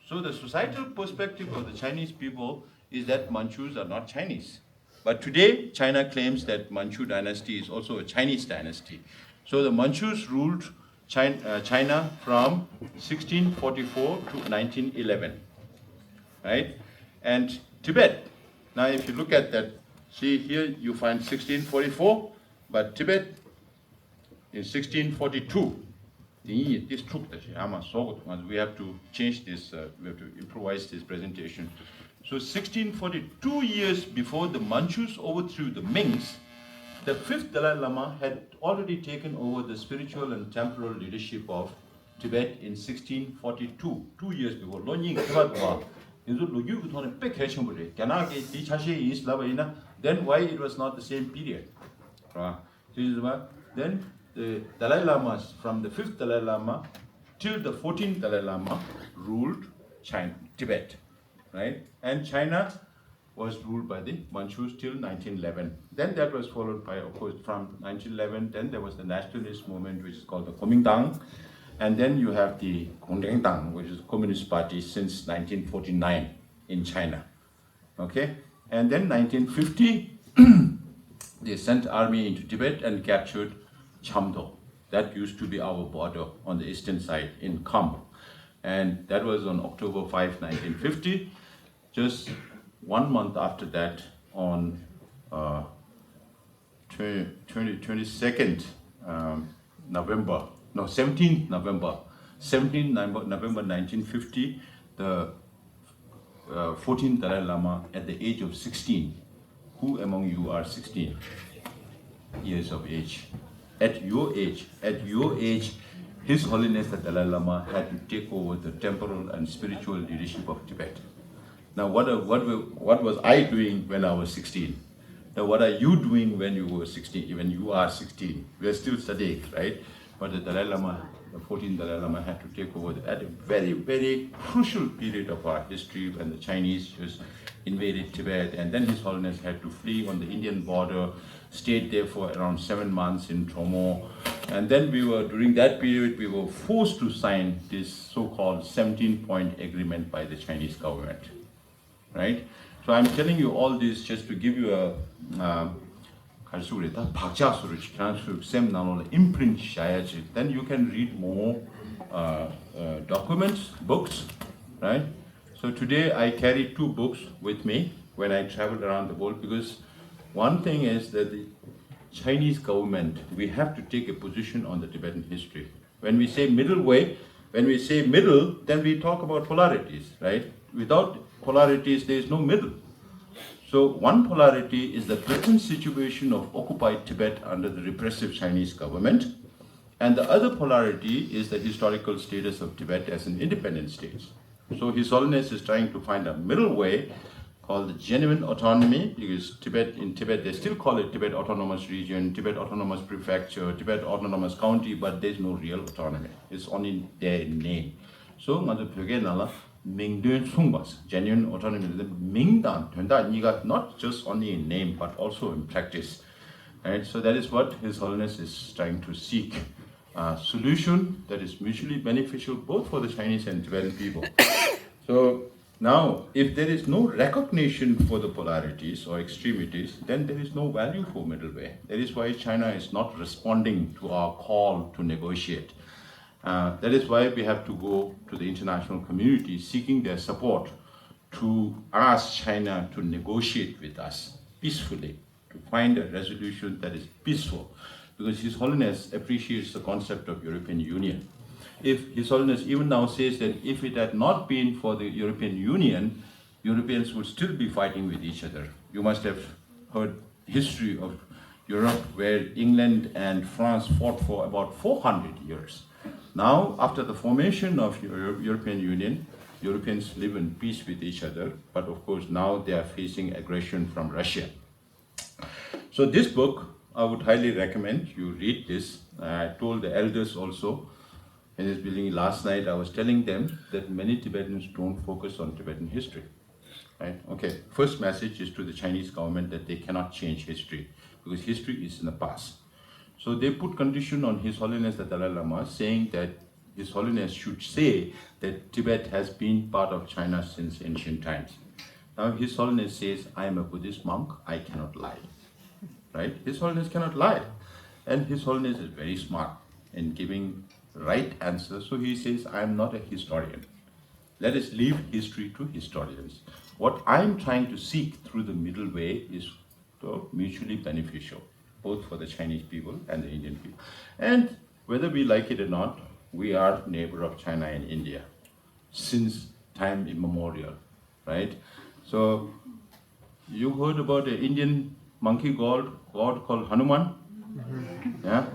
S4: So the societal perspective of the Chinese people is that Manchus are not Chinese. But today, China claims that Manchu dynasty is also a Chinese dynasty. So the Manchus ruled China from 1644 to 1911, right? And Tibet, now if you look at that, see here you find 1644, but Tibet in 1642. This took the we have to change this, we have to improvise this presentation. So 1642 years before the Manchus overthrew the Mings, the fifth Dalai Lama had already taken over the spiritual and temporal leadership of Tibet in 1642, 2 years before. Then why it was not the same period? Then the Dalai Lamas, from the fifth Dalai Lama till the 14th Dalai Lama, ruled Tibet, right? And China was ruled by the Manchus till 1911. Then that was followed by, of course, from 1911, then there was the nationalist movement, which is called the Kuomintang. And then you have the Kuomintang, which is the Communist Party since 1949 in China. Okay? And then 1950, they sent army into Tibet and captured Chamdo. That used to be our border on the eastern side in Kham. And that was on October 5, 1950. Just 1 month after that, on 17th November 1950, the 14th Dalai Lama at the age of 16. Who among you are 16 years of age? At your age, His Holiness the Dalai Lama had to take over the temporal and spiritual leadership of Tibet. Now, what was I doing when I was 16? Now, what are you doing when you were 16? When you are 16, we are still studying, right? But the Dalai Lama, the 14th Dalai Lama, had to take over at a very, very crucial period of our history when the Chinese just invaded Tibet, and then His Holiness had to flee on the Indian border, stayed there for around 7 months in Tromo, and then during that period, we were forced to sign this so-called 17-point agreement by the Chinese government, right? So I'm telling you all this just to give you a imprint, then you can read more documents, books, right? So today I carry 2 books with me when I travel around the world, because one thing is that the Chinese government, we have to take a position on the Tibetan history. When we say middle way, when we say middle, then we talk about polarities, right? Without polarities, there is no middle. So one polarity is the present situation of occupied Tibet under the repressive Chinese government, and the other polarity is the historical status of Tibet as an independent state. So His Holiness is trying to find a middle way called the genuine autonomy, because in Tibet, they still call it Tibet Autonomous Region, Tibet Autonomous Prefecture, Tibet Autonomous County, but there's no real autonomy. It's only their name. So, genuine autonomy, not just only in name, but also in practice. Right? So that is what His Holiness is trying to seek. A solution that is mutually beneficial both for the Chinese and Tibetan people. So now, if there is no recognition for the polarities or extremities, then there is no value for middle way. That is why China is not responding to our call to negotiate. That is why we have to go to the international community seeking their support to ask China to negotiate with us peacefully, to find a resolution that is peaceful. Because His Holiness appreciates the concept of European Union. If His Holiness even now says that if it had not been for the European Union, Europeans would still be fighting with each other. You must have heard history of Europe where England and France fought for about 400 years. Now, after the formation of European Union, Europeans live in peace with each other, but of course now they are facing aggression from Russia. So this book, I would highly recommend you read this. I told the elders also in this building last night, I was telling them that many Tibetans don't focus on Tibetan history. Right? Okay, first message is to the Chinese government that they cannot change history because history is in the past. So they put condition on His Holiness the Dalai Lama saying that His Holiness should say that Tibet has been part of China since ancient times. Now His Holiness says, I am a Buddhist monk, I cannot lie. Right? His Holiness cannot lie. And His Holiness is very smart in giving right answers. So he says, I am not a historian. Let us leave history to historians. What I'm trying to seek through the middle way is mutually beneficial, both for the Chinese people and the Indian people. And whether we like it or not, we are neighbor of China and India since time immemorial, right? So you heard about an Indian monkey god called Hanuman? Yeah?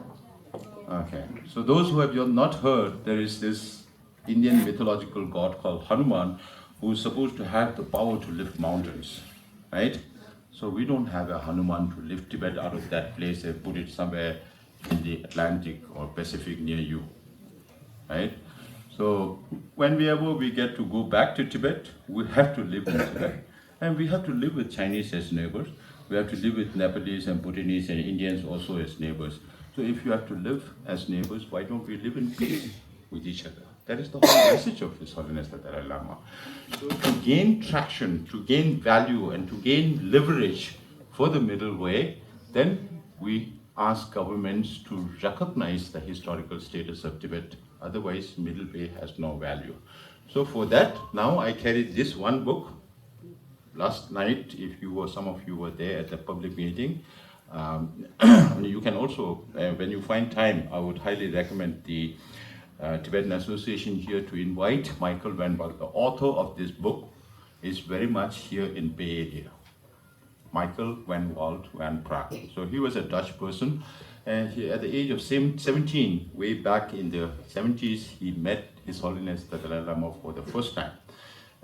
S4: Okay. So those who have not heard, there is this Indian mythological god called Hanuman who is supposed to have the power to lift mountains, right? So we don't have a Hanuman to lift Tibet out of that place and put it somewhere in the Atlantic or Pacific near you, right? So whenever we get to go back to Tibet, we have to live in Tibet. And we have to live with Chinese as neighbors. We have to live with Nepalese and Bhutanese and Indians also as neighbors. So if you have to live as neighbors, why don't we live in peace with each other? That is the whole message of His Holiness the Dalai Lama. So to gain traction, to gain value, and to gain leverage for the middle way, then we ask governments to recognize the historical status of Tibet. Otherwise, middle way has no value. So for that, now I carried this one book. Last night, if some of you were there at the public meeting, you can also, when you find time, I would highly recommend the Tibetan Association here to invite Michael Van Walt. The author of this book is very much here in Bay Area. Michael Van Walt Van Praag. So he was a Dutch person, And at the age of 17, way back in the 70s, he met His Holiness the Dalai Lama for the first time.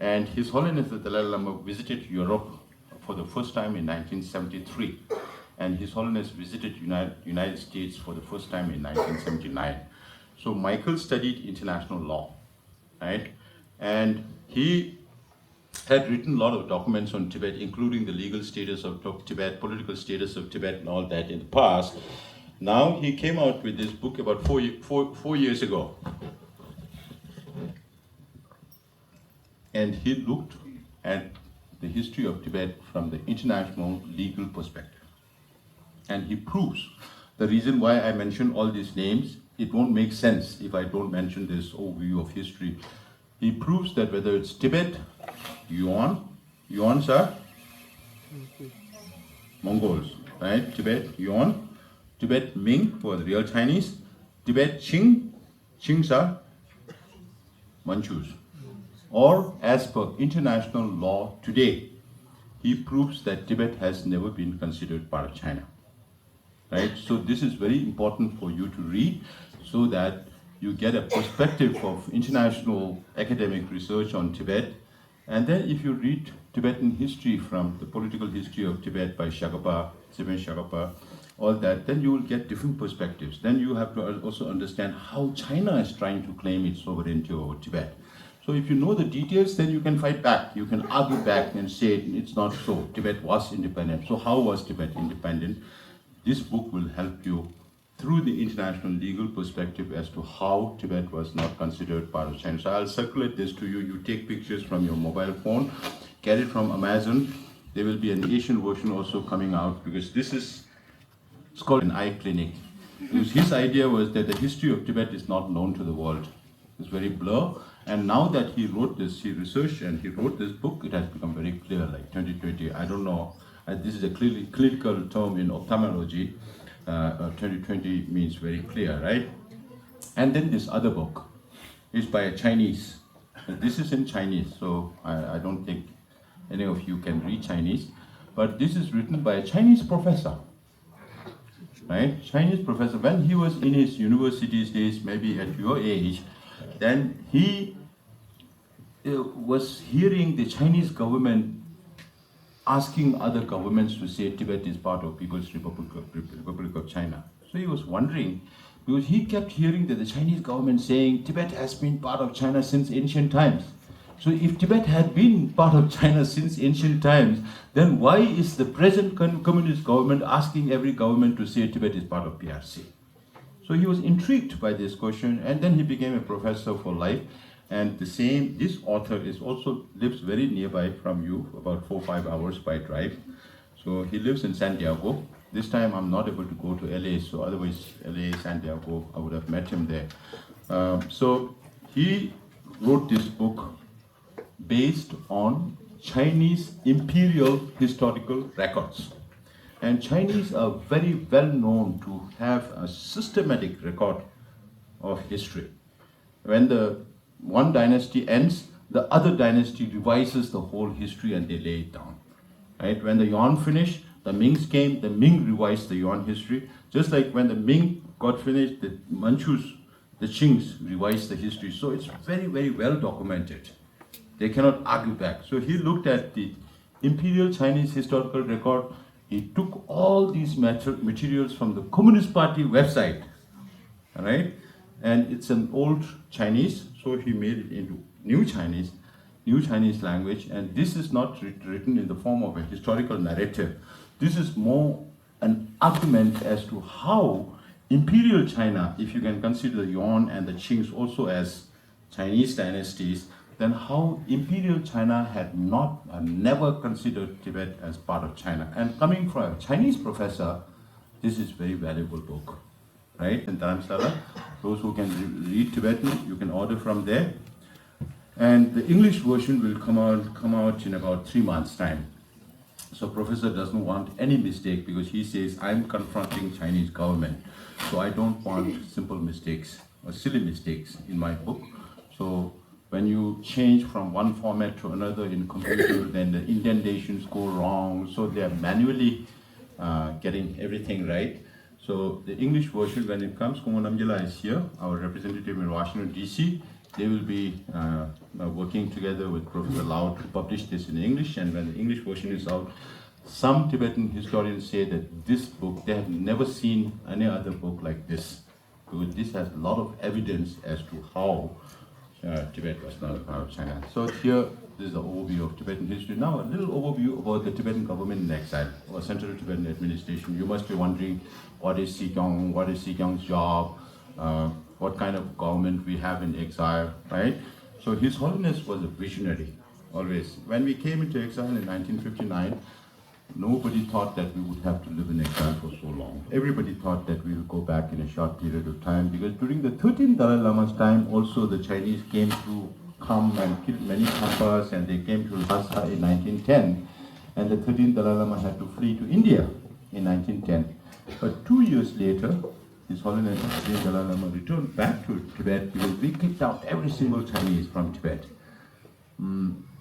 S4: And His Holiness the Dalai Lama visited Europe for the first time in 1973. And His Holiness visited United States for the first time in 1979. So Michael studied international law, right? And he had written a lot of documents on Tibet, including the legal status of Tibet, political status of Tibet, and all that in the past. Now he came out with this book about four years ago. And he looked at the history of Tibet from the international legal perspective. And he proves the reason why I mention all these names, it won't make sense if I don't mention this overview of history. He proves that whether it's Tibet, Yuans are Mongols, right? Tibet, Yuan, Tibet, Ming, who are the real Chinese, Tibet, Qings are Manchus. Or as per international law today, he proves that Tibet has never been considered part of China, right? So this is very important for you to read so that you get a perspective of international academic research on Tibet. And then if you read Tibetan history from the political history of Tibet by Shagapa, Tsering Shagapa, all that, then you will get different perspectives. Then you have to also understand how China is trying to claim its sovereignty over Tibet. So if you know the details, then you can fight back. You can argue back and say it's not so. Tibet was independent. So how was Tibet independent? This book will help you through the international legal perspective as to how Tibet was not considered part of China. So I'll circulate this to you. You take pictures from your mobile phone, get it from Amazon. There will be an Asian version also coming out because it's called an eye clinic. Because his idea was that the history of Tibet is not known to the world. It's very blur. And now that he wrote this, he researched and he wrote this book, it has become very clear, like 2020. I don't know, this is a clinical term in ophthalmology. 2020 means very clear, right? And then this other book is by a Chinese. This is in Chinese, so I don't think any of you can read Chinese. But this is written by a Chinese professor, right? Chinese professor. When he was in his university days, maybe at your age, then he was hearing the Chinese government asking other governments to say Tibet is part of People's Republic of China. So he was wondering, because he kept hearing that the Chinese government saying Tibet has been part of China since ancient times. So if Tibet had been part of China since ancient times, then why is the present communist government asking every government to say Tibet is part of PRC? So he was intrigued by this question, and then he became a professor for life. And this author lives very nearby from you, about 4 or 5 hours by drive. So he lives in San Diego. This time I'm not able to go to LA, so otherwise LA, San Diego, I would have met him there. So he wrote this book based on Chinese imperial historical records. And Chinese are very well known to have a systematic record of history. When the one dynasty ends, the other dynasty revises the whole history and they lay it down. Right? When the Yuan finished, the Mings came, the Ming revised the Yuan history. Just like when the Ming got finished, the Manchus, the Qings revised the history. So it's very, very well documented. They cannot argue back. So he looked at the imperial Chinese historical record. He took all these materials from the Communist Party website, right? And it's an old Chinese, so he made it into new Chinese language. And this is not written in the form of a historical narrative. This is more an argument as to how imperial China, if you can consider the Yuan and the Qings also as Chinese dynasties, then how imperial China had never considered Tibet as part of China. And coming from a Chinese professor, this is very valuable book, right? In Dharamsala, those who can read Tibetan, you can order from there. And the English version will come out in about 3 months' time. So professor doesn't want any mistake because he says, I'm confronting Chinese government. So I don't want simple mistakes or silly mistakes in my book. So when you change from one format to another in computer, then the indentations go wrong. So they are manually getting everything right. So the English version, when it comes, Kumo Namgyala is here, our representative in Washington, D.C. They will be working together with Professor Lau to publish this in English, and when the English version is out, some Tibetan historians say that this book, they have never seen any other book like this, because this has a lot of evidence as to how Tibet was not a part of China. So here, this is an overview of Tibetan history. Now, a little overview about the Tibetan government in exile, or Central Tibetan Administration. You must be wondering, what is Sikyong? What is Sikyong's job? What kind of government we have in exile, right? So His Holiness was a visionary, always. When we came into exile in 1959, nobody thought that we would have to live in exile for so long. Everybody thought that we will go back in a short period of time, because during the 13th Dalai Lama's time, also the Chinese came to come and killed many Penpas, and they came to Lhasa in 1910, and the 13th Dalai Lama had to flee to India in 1910. But 2 years later, His Holiness the Dalai Lama returned back to Tibet, because we kicked out every single Chinese from Tibet.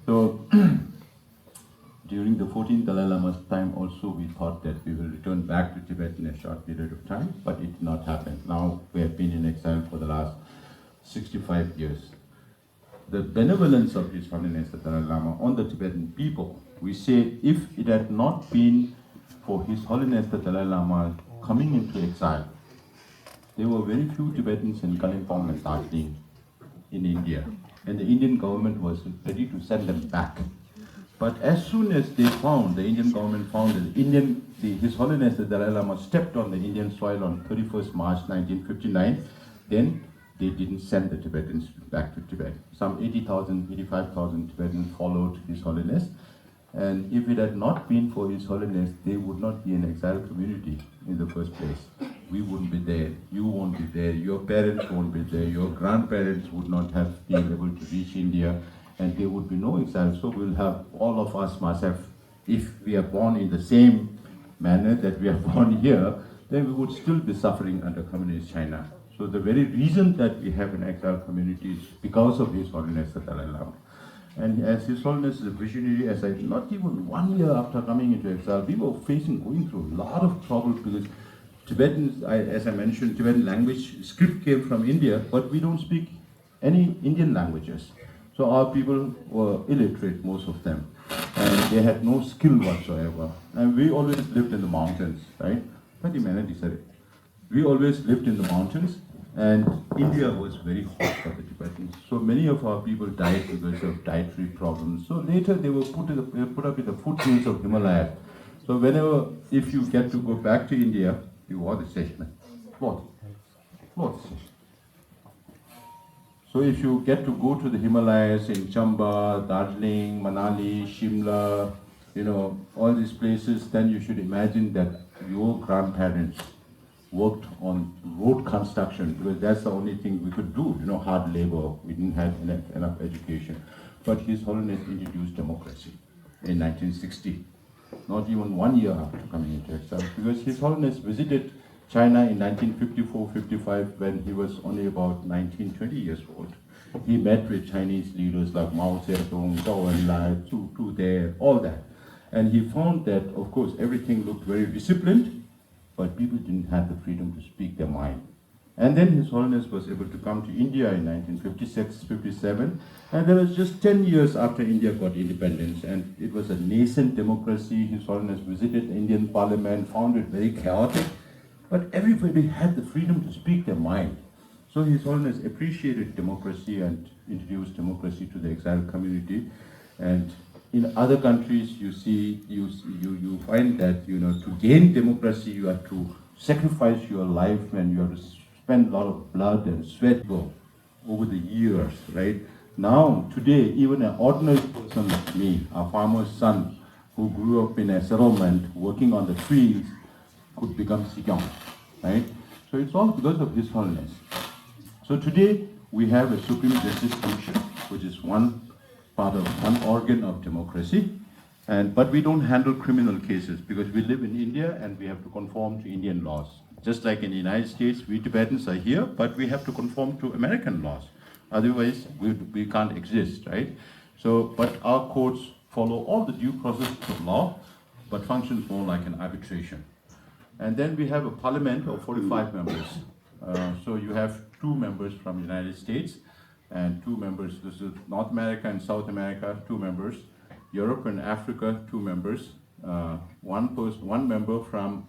S4: So during the 14th Dalai Lama's time also, we thought that we will return back to Tibet in a short period of time, but it did not happen. Now we have been in exile for the last 65 years. The benevolence of His Holiness the Dalai Lama on the Tibetan people, we say, if it had not been for His Holiness the Dalai Lama coming into exile, there were very few Tibetans in Kalimpong and Darjeeling in India, and the Indian government was ready to send them back. But as soon as they found, the Indian government found that His Holiness the Dalai Lama stepped on the Indian soil on 31st March 1959, then they didn't send the Tibetans back to Tibet. Some 80,000, 85,000 Tibetans followed His Holiness. And if it had not been for His Holiness, they would not be an exile community in the first place. We wouldn't be there, you won't be there, your parents won't be there, your grandparents would not have been able to reach India, and there would be no exile. So we'll have, all of us must have, if we are born in the same manner that we are born here, then we would still be suffering under communist China. So the very reason that we have an exile community is because of His Holiness the Dalai Lama. And as His Holiness is a visionary, as I not even 1 year after coming into exile, we were going through a lot of trouble, because Tibetans, as I mentioned, Tibetan language script came from India, but we don't speak any Indian languages. So our people were illiterate, most of them, and they had no skill whatsoever. And we always lived in the mountains, right? We always lived in the mountains, and India was very hot for the Tibetans. So many of our people died because of dietary problems. So later they were put up in the foothills of Himalaya. So whenever, if you get to go back to India, you are the session. So if you get to go to the Himalayas in Chamba, Darjeeling, Manali, Shimla, all these places, then you should imagine that your grandparents worked on road construction, because that's the only thing we could do, hard labor. We didn't have enough education. But His Holiness introduced democracy in 1960, not even 1 year after coming into exile, because His Holiness visited China in 1954-55 when he was only about 19, 20 years old. He met with Chinese leaders like Mao Zedong, Zhou Enlai, Tu Dai, all that. And he found that, of course, everything looked very disciplined, but people didn't have the freedom to speak their mind. And then His Holiness was able to come to India in 1956-57, and that was just 10 years after India got independence, and it was a nascent democracy. His Holiness visited the Indian Parliament, found it very chaotic, but everybody had the freedom to speak their mind. So His Holiness appreciated democracy and introduced democracy to the exiled community. And in other countries, you find that to gain democracy, you have to sacrifice your life, and you have to spend a lot of blood and sweat over the years, right? Now, today, even an ordinary person like me, a farmer's son who grew up in a settlement working on the fields, could become Sikyong, right? So it's all because of His Holiness. So today, we have a Supreme Justice Commission, which is one organ of democracy, but we don't handle criminal cases, because we live in India and we have to conform to Indian laws. Just like in the United States, we Tibetans are here, but we have to conform to American laws. Otherwise, we can't exist, right? So, but our courts follow all the due process of law, but functions more like an arbitration. And then we have a parliament of 45 members. So you have 2 members from the United States and 2 members, this is North America and South America, 2 members, Europe and Africa, 2 members, one member from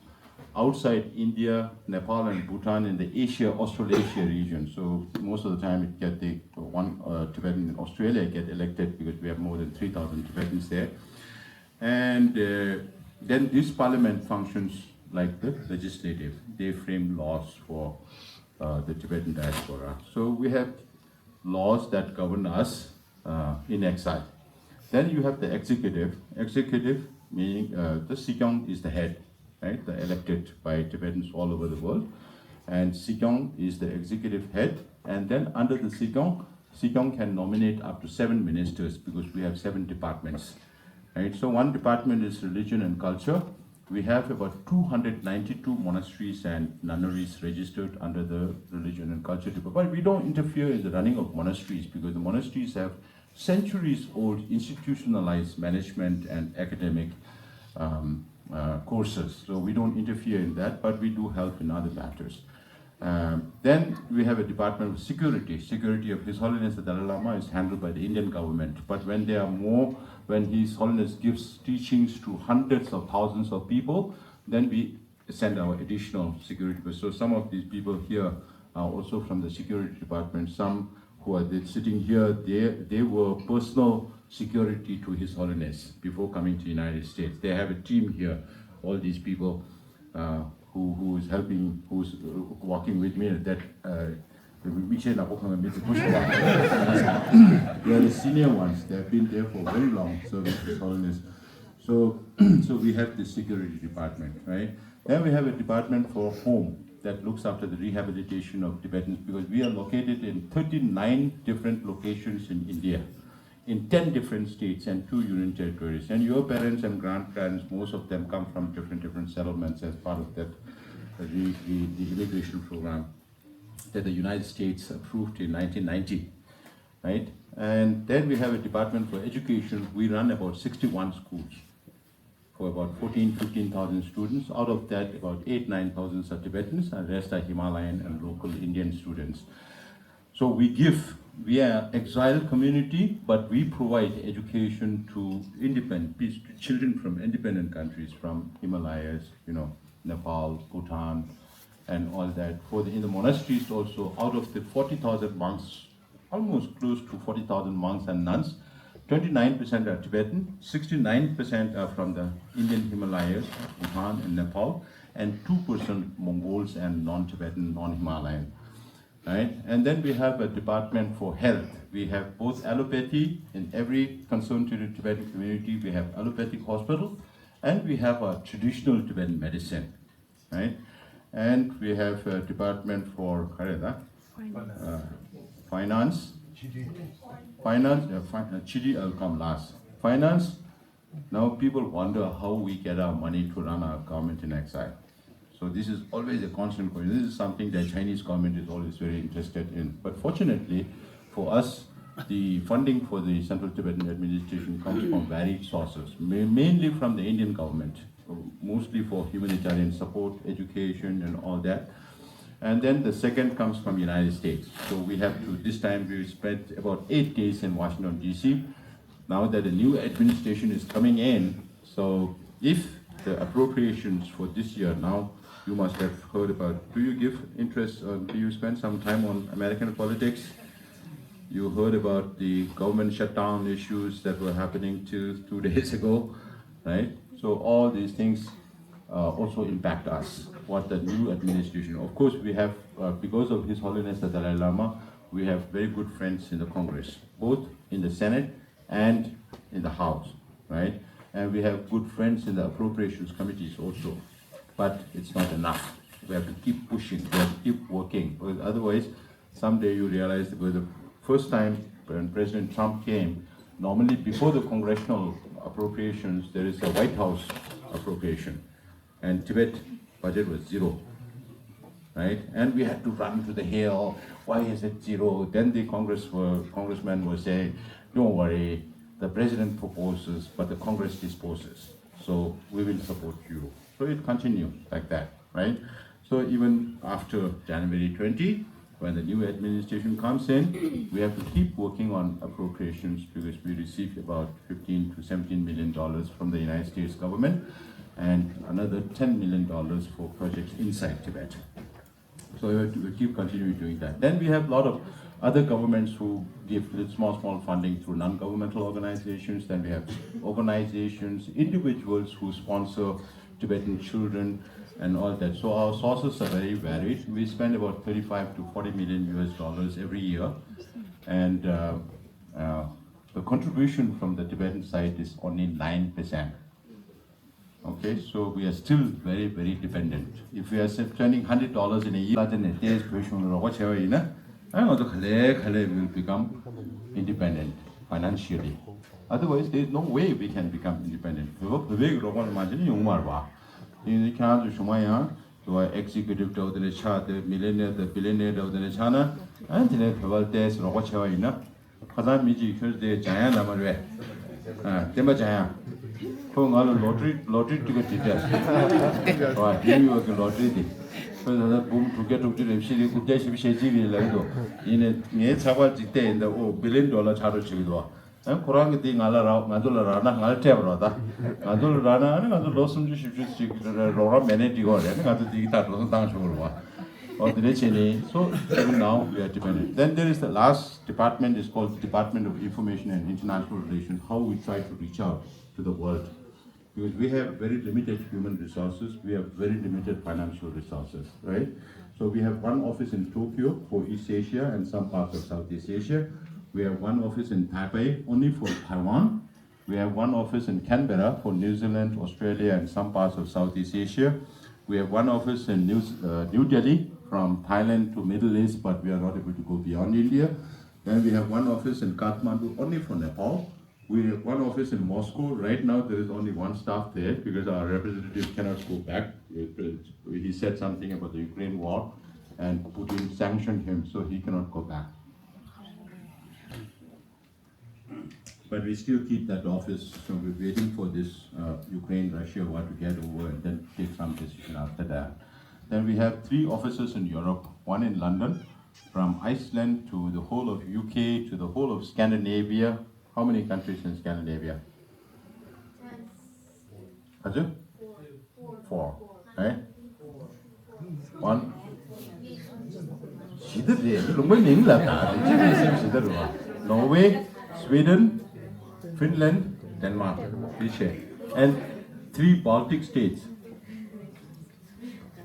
S4: outside India, Nepal and Bhutan in the Asia-Australasia region. So most of the time it get the one Tibetan in Australia get elected because we have more than 3,000 Tibetans there. And then this parliament functions like the legislative. They frame laws for the Tibetan diaspora. So we have laws that govern us in exile. Then you have the executive. Executive meaning the Sikyong is the head, right? The elected by Tibetans all over the world. And Sikyong is the executive head. And then under the Sikyong, Sikyong can nominate up to 7 ministers because we have 7 departments, right? So one department is religion and culture. We have about 292 monasteries and nunneries registered under the religion and culture department. But we don't interfere in the running of monasteries because the monasteries have centuries-old institutionalized management and academic courses. So we don't interfere in that, but we do help in other matters. Then we have a department of security. Security of His Holiness the Dalai Lama is handled by the Indian government. But when there are more, when His Holiness gives teachings to hundreds of thousands of people, then we send our additional security. So some of these people here are also from the security department. Some who are sitting here, they were personal security to His Holiness before coming to the United States. They have a team here, all these people who is helping, who's working with me. That they are the senior ones. They have been there for very long, serving His Holiness. So we have the security department, right? Then we have a department for home that looks after the rehabilitation of Tibetans because we are located in 39 different locations in India, in 10 different states and 2 union territories. And your parents and grandparents, most of them come from different settlements as part of that, the immigration program that the United States approved in 1990, right? And then we have a department for education. We run about 61 schools for about 15,000 students. Out of that, about 9,000 are Tibetans, and the rest are Himalayan and local Indian students. So we are exiled community, but we provide education to children from independent countries, from Himalayas, Nepal, Bhutan, and all that. In the monasteries also, out of the 40,000 monks, almost close to 40,000 monks and nuns, 29% are Tibetan, 69% are from the Indian Himalayas, Bhutan and Nepal, and 2% Mongols and non-Tibetan, non-Himalayan. Right? And then we have a department for health. We have both allopathy in every concerned to the Tibetan community. We have allopathic hospital, and we have a traditional Tibetan medicine. Right? And we have a department for finance. Chidi, I'll come last. Finance, now people wonder how we get our money to run our government in exile. So this is always a constant question. This is something that Chinese government is always very interested in. But fortunately for us, the funding for the Central Tibetan administration comes from varied sources, mainly from the Indian government, mostly for humanitarian support, education and all that. And then the second comes from the United States. So we have to, this time we spent about 8 days in Washington, D.C. Now that the new administration is coming in, so if the appropriations for this year, now you must have heard about, do you give interest, do you spend some time on American politics? You heard about the government shutdown issues that were happening 2 days ago, right? So all these things also impact us, what the new administration. Of course, we have, because of His Holiness the Dalai Lama, we have very good friends in the Congress, both in the Senate and in the House, right? And we have good friends in the appropriations committees also, but it's not enough. We have to keep pushing, we have to keep working, because otherwise, someday you realize that the first time when President Trump came, normally before the congressional appropriations, there is a White House appropriation. And Tibet budget was 0, right? And we had to run to the hill. Why is it 0? Then the congressman was saying, don't worry, the president proposes, but the Congress disposes. So we will support you. So it continues like that. right? So even after January 20, when the new administration comes in, we have to keep working on appropriations because we receive about $15 to $17 million from the United States government and another $10 million for projects inside Tibet. So we have to keep continuing doing that. Then we have a lot of other governments who give small funding through non-governmental organizations. Then we have organizations, individuals who sponsor Tibetan children and all that. So our sources are very varied. We spend about 35 to 40 million US dollars every year. And the contribution from the Tibetan side is only 9%. Okay, so we are still very, very dependent. If we are spending $100 in a year, we will become independent financially. Otherwise, there is no way we can become independent. Executive the millionaire, the billionaire, the China, and the level days, lottery ticket New York lottery. Boom to get to the city could dash in a $1 billion charter. And Kurang thing Madula Rana, Altebrada, Madula Rana, and the Lawson Rora Meneti or anything that wasn't down or the Lechene. So even now we are dependent. Then there is the last department is called the Department of Information and International Relations, how we try to reach out to the world. Because we have very limited human resources, we have very limited financial resources, right? So we have one office in Tokyo for East Asia and some parts of Southeast Asia. We have one office in Taipei, only for Taiwan. We have one office in Canberra for New Zealand, Australia, and some parts of Southeast Asia. We have one office in New Delhi, from Thailand to Middle East, but we are not able to go beyond India. Then we have one office in Kathmandu, only for Nepal. We have one office in Moscow. Right now, there is only one staff there because our representative cannot go back. He said something about the Ukraine war, and Putin sanctioned him, so he cannot go back. But we still keep that office, so we're waiting for this Ukraine-Russia war to get over and then take some decision after that. Then we have 3 offices in Europe, one in London, from Iceland to the whole of UK to the whole of Scandinavia. How many countries in Scandinavia? 4, right? 1. Norway, Sweden, Finland, Denmark, and 3 Baltic states.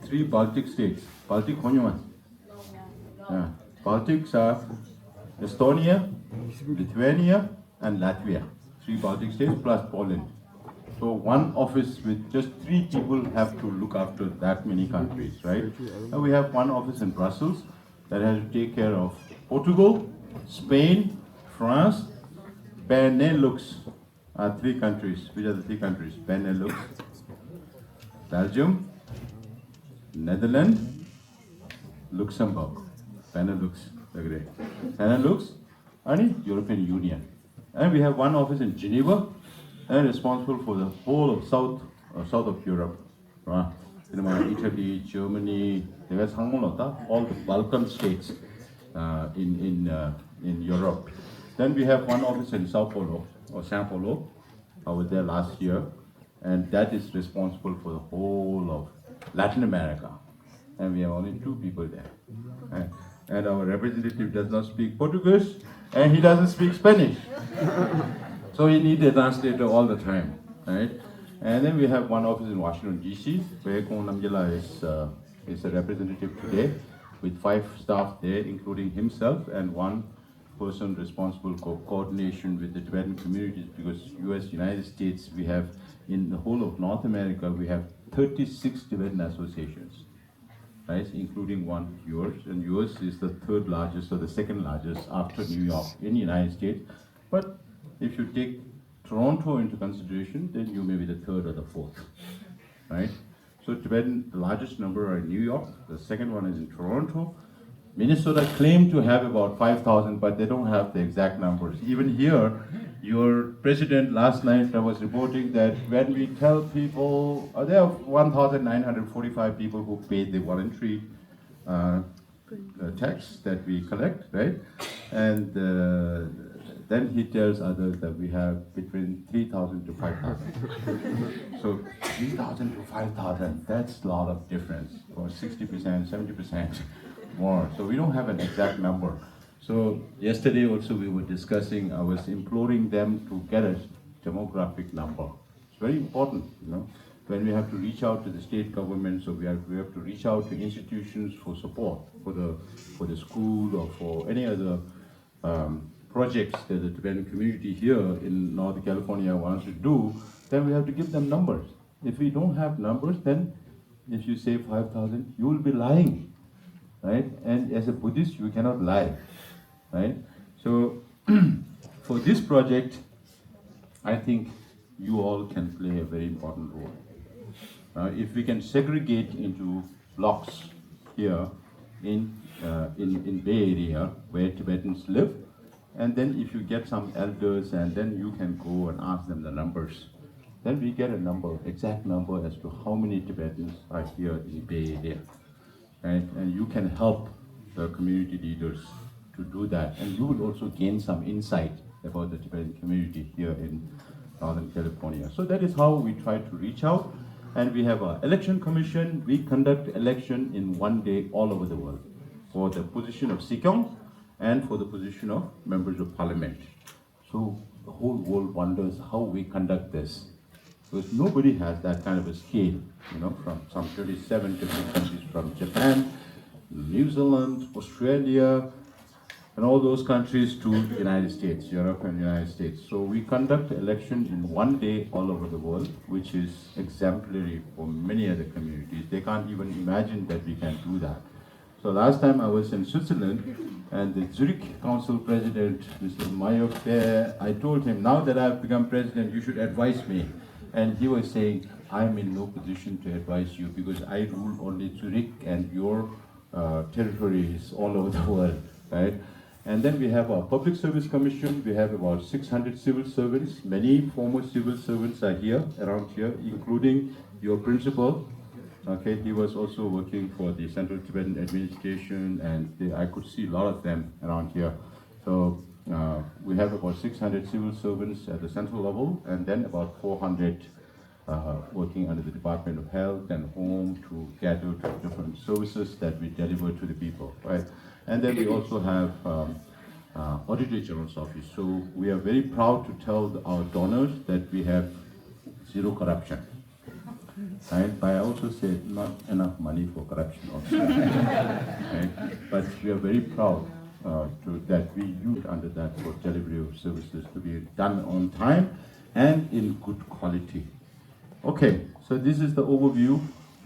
S4: 3 Baltic states. Baltic Baltics are Estonia, Lithuania, and Latvia. 3 Baltic states plus Poland. So one office with just 3 people have to look after that many countries, right? And we have one office in Brussels that has to take care of Portugal, Spain, France, Benelux are 3 countries. Which are the 3 countries? Benelux, Belgium, Netherlands, Luxembourg. Benelux, agree. Benelux, and European Union. And we have one office in Geneva, and responsible for the whole of south of Europe. Italy, Germany, all the Balkan states in Europe. Then we have one office in Sao Paulo. I was there last year, and that is responsible for the whole of Latin America. And we have only 2 people there. And our representative does not speak Portuguese, and he doesn't speak Spanish. So he needs a translator all the time, right? And then we have one office in Washington, D.C., where Kong Namgyala is a representative today, with 5 staff there, including himself, and 1 person responsible for coordination with the Tibetan communities, because United States, we have, in the whole of North America, we have 36 Tibetan associations, right, including 1 yours, and yours is the 3rd largest or the 2nd largest after New York in the United States. But if you take Toronto into consideration, then you may be the 3rd or the 4th, right? So Tibetan, the largest number are in New York, the 2nd one is in Toronto. Minnesota claimed to have about 5,000, but they don't have the exact numbers. Even here, Your president last night was reporting that when we tell people, there are 1,945 people who paid the voluntary tax that we collect, right? And then he tells others that we have between 3,000 to 5,000. So 3,000 to 5,000, that's a lot of difference, or 60%, 70% more. So we don't have an exact number. So yesterday also we were discussing, I was imploring them to get a demographic number. It's very important, you know, when we have to reach out to the state government, so we have to reach out to institutions for support, for the school or for any other projects that the Tibetan community here in Northern California wants to do, then we have to give them numbers. If we don't have numbers, then if you say 5,000, you will be lying, right? And as a Buddhist, you cannot lie. Right? So for this project, I think you all can play a very important role. If we can segregate into blocks here in Bay Area where Tibetans live, and then if you get some elders and then you can go and ask them the numbers, then we get a number, exact number as to how many Tibetans are here in Bay Area. Right? And you can help the community leaders to do that, and you will also gain some insight about the Tibetan community here in Northern California. So that is how we try to reach out, and we have an election commission. We conduct election in one day all over the world for the position of Sikyong and for the position of members of parliament. So the whole world wonders how we conduct this, because nobody has that kind of a scale, you know, from some 37 different countries, from Japan, New Zealand, Australia, and all those countries to the United States, Europe and United States. So we conduct election in one day all over the world, which is exemplary for many other communities. They can't even imagine that we can do that. So last time I was in Switzerland, and the Zurich Council President, Mr. Mayok there, I told him, now that I've become president, you should advise me. And he was saying, I'm in no position to advise you because I rule only Zurich and your territory is all over the world, right? And then we have our Public Service Commission. We have about 600 civil servants. Many former civil servants are here, around here, including your principal. Okay, he was also working for the Central Tibetan Administration, and I could see a lot of them around here. So we have about 600 civil servants at the central level, and then about 400 working under the Department of Health and Home to gather to different services that we deliver to the people, right? And then we also have Auditor General's Office. So we are very proud to tell our donors that we have zero corruption. Right? But I also said not enough money for corruption also. Right? But we are very proud that we use under that for delivery of services to be done on time and in good quality. Okay, so this is the overview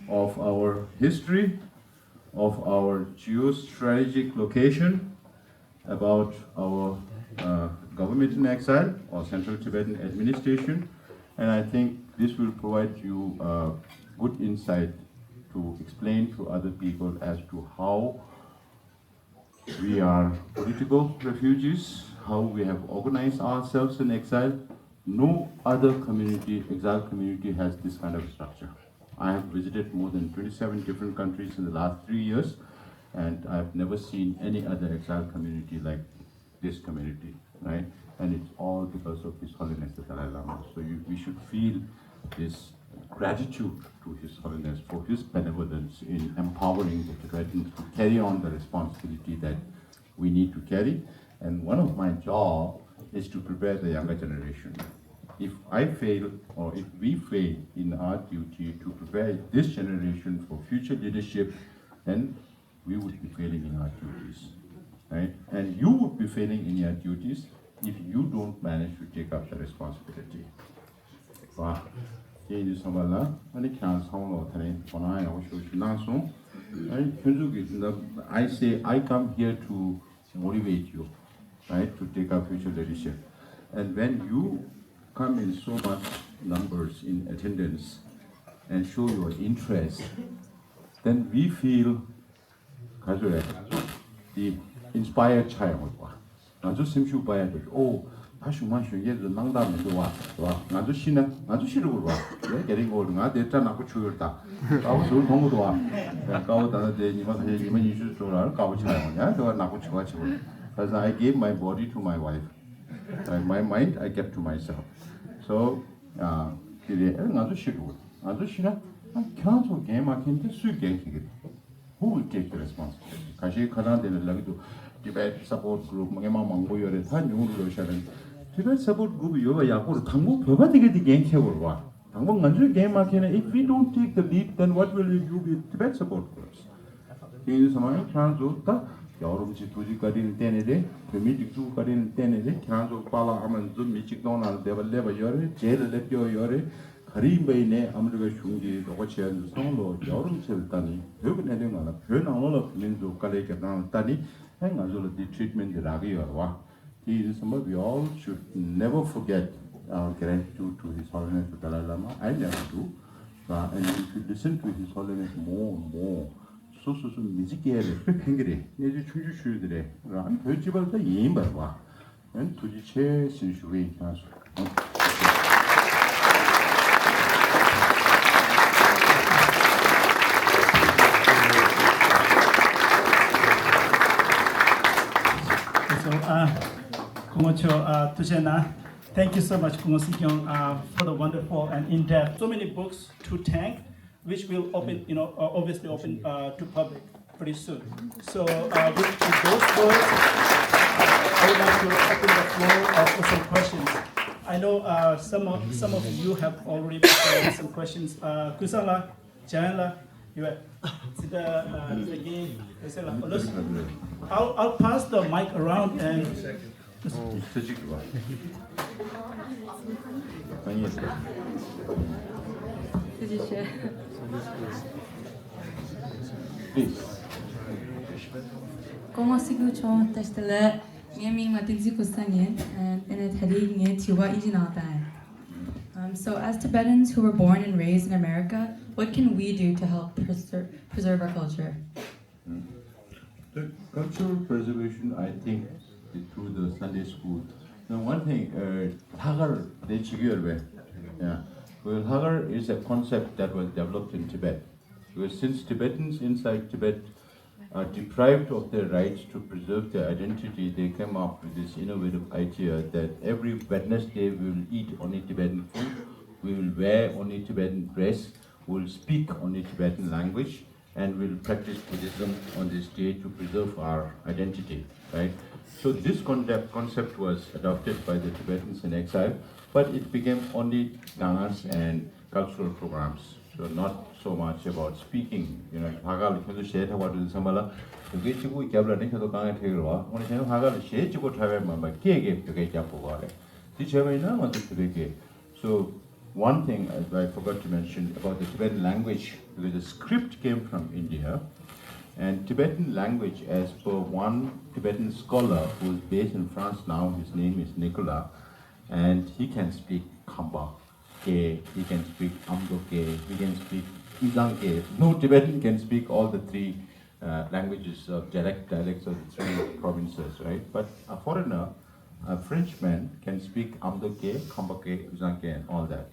S4: of our history, of our geostrategic location, about our government in exile or Central Tibetan Administration, and I think this will provide you good insight to explain to other people as to how we are political refugees, how we have organized ourselves in exile. No other community, exile community, has this kind of structure. I have visited more than 27 different countries in the last 3 years, and I've never seen any other exile community like this community, right? And it's all because of His Holiness the Dalai Lama. So we should feel this gratitude to His Holiness for His benevolence in empowering the Tibetans to carry on the responsibility that we need to carry. And one of my jobs is to prepare the younger generation. If I fail, or if we fail in our duty to prepare this generation for future leadership, then we would be failing in our duties, right? And you would be failing in your duties if you don't manage to take up the responsibility. Wow. I say I come here to motivate you, right, to take up future leadership. And when you come in so much numbers in attendance and show your interest, then we feel the inspired child. Oh,
S6: 다시만 쉬게 낭담에 좋아. 나도 쉬네. 나도 쉬려고 봐. getting old. 나 대타 나고 추울다. 가고 술 동무도 와. 가고 다들 대니만 이슈 소라 가고 치나냐. 저 나고 추가 치고. 그래서 I gave my body to my wife. My mind I kept to myself. So 그래 나도 쉬고. 나도 쉬나? 계속 게임 하는데 수익 게임이게. Who will take the responsibility? 가시 가장 되는 라기도 Tibet support group mga 망고열에 다 용으로 러시아는 Tibet support group 요가 야고로 당국 벼가 되게 게임해볼 와. 당국 먼저 게임하기는 if we don't take the lead, then what will we do with Tibet support groups? 이 상황이 translate 여름지 두지까지는 때내래, 금이직 두까지는 때내래, translate 빨라 하면 좀 미직 동안 레벨 열에 제일 레벨 열에 가리바이네 아무리가 흉기 똑같이 하는 성로 여름철 따니 벽은 해야 되는 거나 벽 아무나 민족 갈래게 나타니 행아주로 디 트리트먼트 라기요 와. This is something we all should never forget our gratitude to His Holiness the Dalai Lama. I never do. And we should listen to His Holiness more and more. 소소소 미지게를 팽그리 내주 충주슈들의 란 별집을다 이임바와 도지체 신슈위 나서
S5: Kumocho Tujena, thank you so much, Kumo Sikyong, for the wonderful and in-depth, so many books to thank, which will open, obviously open to public pretty soon. So with those words, I would like to open the floor for some questions. I know some of you have already prepared some questions. Kusala, Janla, you are. I'll pass the mic around and.
S7: Como Sikyong testele gaming matinzi kusanyen and tharing tiwa ijinata. So as Tibetans who were born and raised in America, what can we do to help preserve our culture?
S6: The cultural preservation, I think, is through the Sunday school. Now, one thing, Hagar de Chigurbe. Yeah. Well, Hagar is a concept that was developed in Tibet. Because since Tibetans inside Tibet are deprived of their rights to preserve their identity, they came up with this innovative idea that every Wednesday we will eat only Tibetan food, we will wear only Tibetan dress, we will speak only Tibetan language, and we will practice Buddhism on this day to preserve our identity, right? So this concept was adopted by the Tibetans in exile, but it became only dance and cultural programs. So not so much about speaking. 화가를 계속 시해하고 하는 사람은 그게 지고 개발하는 계속 강에 되어와. 오늘 저는 화가를 시해 지고 타면 막 기획에 그게 잡고 가래. 이 제외는 어떻게 되게. So one thing I forgot to mention about the Tibetan language, because the script came from India, and Tibetan language, as per one Tibetan scholar who is based in France now, his name is Nicolas, and he can speak Khamba. He can speak Amdoke, he can speak Izangke. No Tibetan can speak all the three languages of dialects of the three provinces, right? But a foreigner, a Frenchman, can speak Amdoke, Khambake, Izangke, and all that.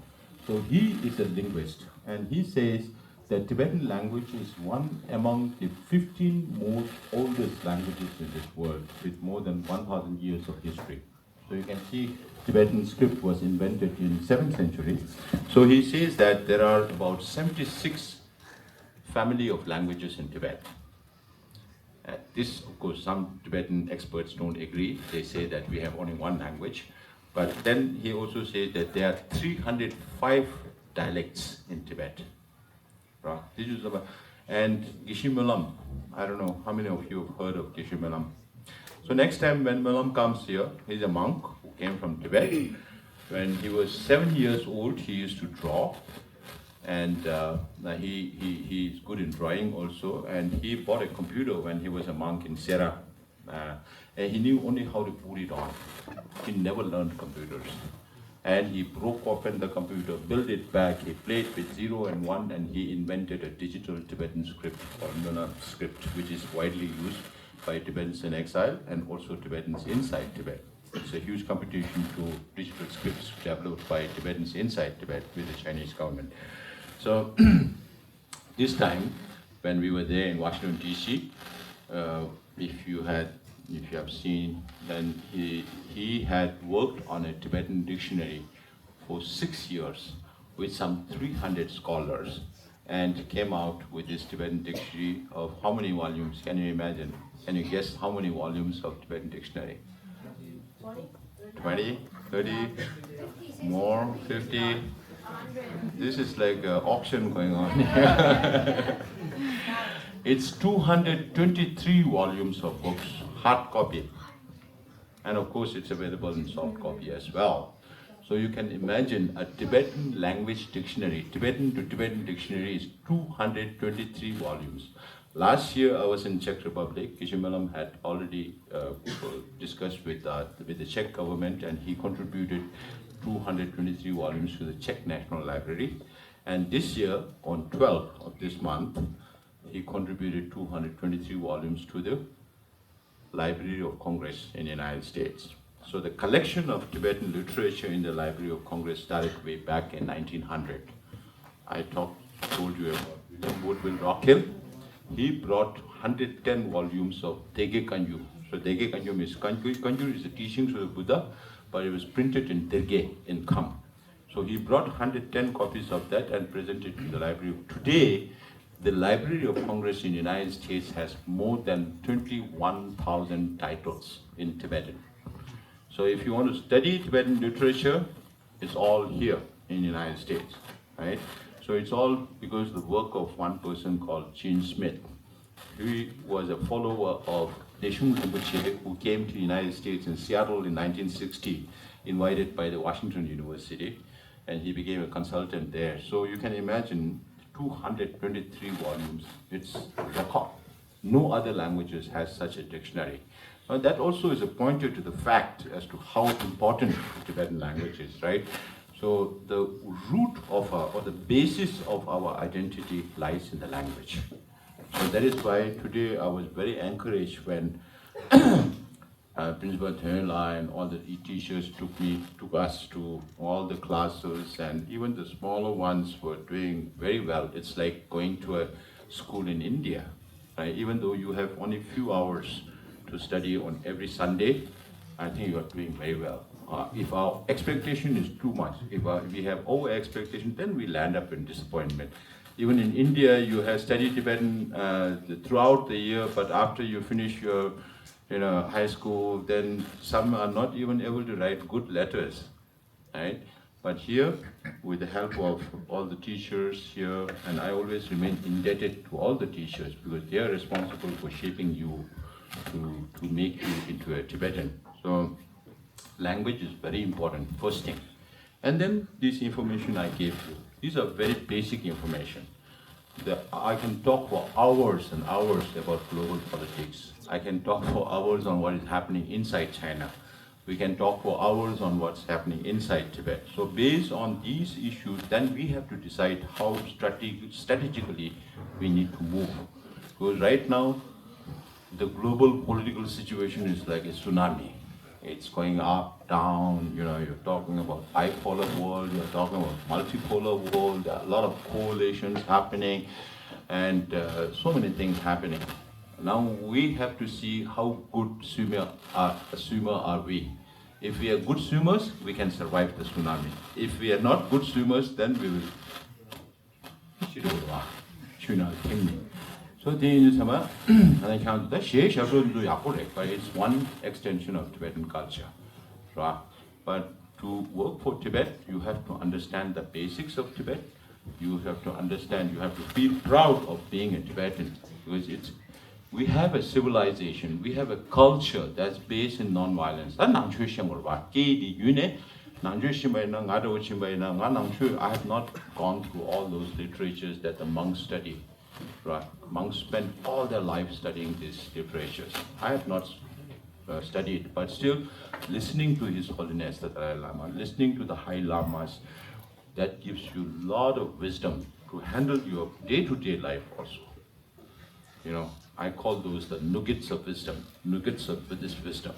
S6: So he is a linguist, and he says that Tibetan language is one among the 15 most oldest languages in this world, with more than 1,000 years of history. So you can see Tibetan script was invented in 7th century. So he says that there are about 76 family of languages in Tibet. This, of course, some Tibetan experts don't agree. They say that we have only one language. But then he also says that there are 305 dialects in Tibet. Right? This is about, and Geshe Melam, I don't know how many of you have heard of Geshe Melam. So next time when Melam comes here, he's a monk who came from Tibet. When he was 7 years old, he used to draw, and he's good in drawing also. And he bought a computer when he was a monk in Sera, and he knew only how to put it on. He never learned computers, and he broke open the computer, built it back. He played with 0 and 1, and he invented a digital Tibetan script called Melam script, which is widely used by Tibetans in exile and also Tibetans inside Tibet. It's a huge competition to digital scripts developed by Tibetans inside Tibet with the Chinese government. So this time, when we were there in Washington D.C., if you have seen, then he had worked on a Tibetan dictionary for 6 years with some 300 scholars, and came out with this Tibetan dictionary of how many volumes? Can you imagine? Can you guess how many volumes of Tibetan dictionary? 20, 30, more, 50? This is like an auction going on here. It's 223 volumes of books, hard copy. And of course it's available in soft copy as well. So you can imagine a Tibetan language dictionary, Tibetan to Tibetan dictionary is 223 volumes. Last year I was in Czech Republic. Kishimalam had already discussed with the Czech government, and he contributed 223 volumes to the Czech National Library. And this year, on 12th of this month, he contributed 223 volumes to the Library of Congress in the United States. So the collection of Tibetan literature in the Library of Congress started way back in 1900. I told you about William Woodville Rockhill. He brought 110 volumes of Dege Kanyu. So Dege Kanyu means Kanyu is the teachings of the Buddha, but it was printed in Dege, in Kham. So he brought 110 copies of that and presented to the library. Today, the Library of Congress in the United States has more than 21,000 titles in Tibetan. So if you want to study Tibetan literature, it's all here in the United States, right? So it's all because of the work of one person called Gene Smith. He was a follower of Deshung Rinpoche, who came to the United States in Seattle in 1960, invited by the Washington University, and he became a consultant there. So you can imagine 223 volumes, it's a record. No other languages has such a dictionary. Now that also is a pointer to the fact as to how important Tibetan language is, right? So the root of or the basis of our identity lies in the language. So that is why today I was very encouraged when Principal Thela and all the teachers took us to all the classes, and even the smaller ones were doing very well. It's like going to a school in India, right? Even though you have only a few hours to study on every Sunday, I think you are doing very well. If our expectation is too much, if we have over expectation, then we land up in disappointment. Even in India, you have studied Tibetan throughout the year, but after you finish your high school, then some are not even able to write good letters, right? But here, with the help of all the teachers here, and I always remain indebted to all the teachers because they are responsible for shaping you to make you into a Tibetan. So language is very important, first thing. And then this information I gave you, these are very basic information. I can talk for hours and hours about global politics. I can talk for hours on what is happening inside China. We can talk for hours on what's happening inside Tibet. So based on these issues, then we have to decide how strategically we need to move. Because right now, the global political situation is like a tsunami. It's going up, down, you're talking about bipolar world, you're talking about multipolar world, there are a lot of coalitions happening, and so many things happening. Now we have to see how good swimmer are we. If we are good swimmers, we can survive the tsunami. If we are not good swimmers, then we will. So but it's one extension of Tibetan culture. Right? But to work for Tibet, you have to understand the basics of Tibet. You have to understand, you have to feel proud of being a Tibetan. Because we have a civilization, we have a culture that's based in non-violence. I have not gone through all those literatures that the monks study. Right. Monks spend all their life studying these literatures. I have not studied, but still listening to His Holiness the Dalai Lama, listening to the High Lamas, that gives you a lot of wisdom to handle your day-to-day life also. I call those the nuggets of wisdom, nuggets of Buddhist wisdom.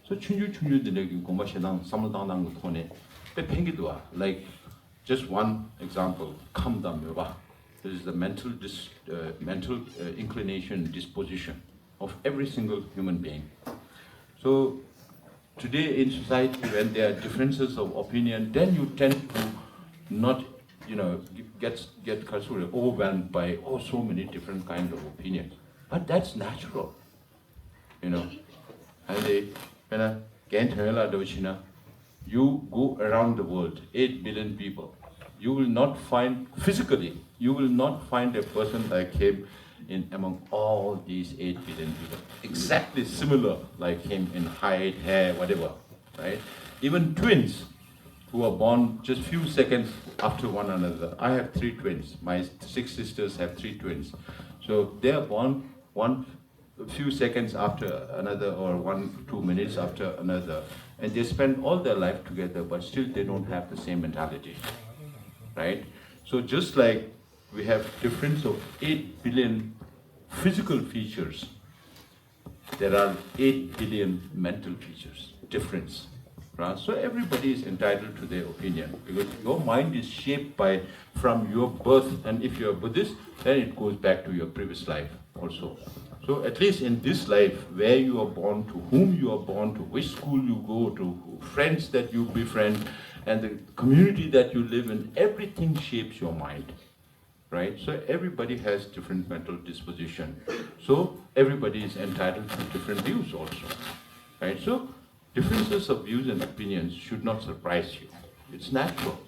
S6: So chunju de legi gomba shedang samdang go thone pe phengi dwa. Like just one example, kamdam yoba. This is the mental inclination, disposition of every single human being. So today in society, when there are differences of opinion, then you tend to not, get overwhelmed by so many different kinds of opinions. But that's natural, And you go around the world, 8 billion people. You will not find a person like him among all these 8 billion people. Exactly similar like him in height, hair, whatever, right? Even twins who are born just few seconds after one another. I have 3 twins. My 6 sisters have 3 twins. So they are born a few seconds after another or 1-2 minutes after another. And they spend all their life together, but still they don't have the same mentality, right? So just like we have difference of 8 billion physical features, there are 8 billion mental features, difference. Right? So everybody is entitled to their opinion because your mind is shaped from your birth, and if you're Buddhist, then it goes back to your previous life also. So at least in this life, where you are born, to whom you are born, to which school you go, to friends that you befriend, and the community that you live in, everything shapes your mind, right? So everybody has different mental disposition. So everybody is entitled to different views also, right? So differences of views and opinions should not surprise you. It's natural.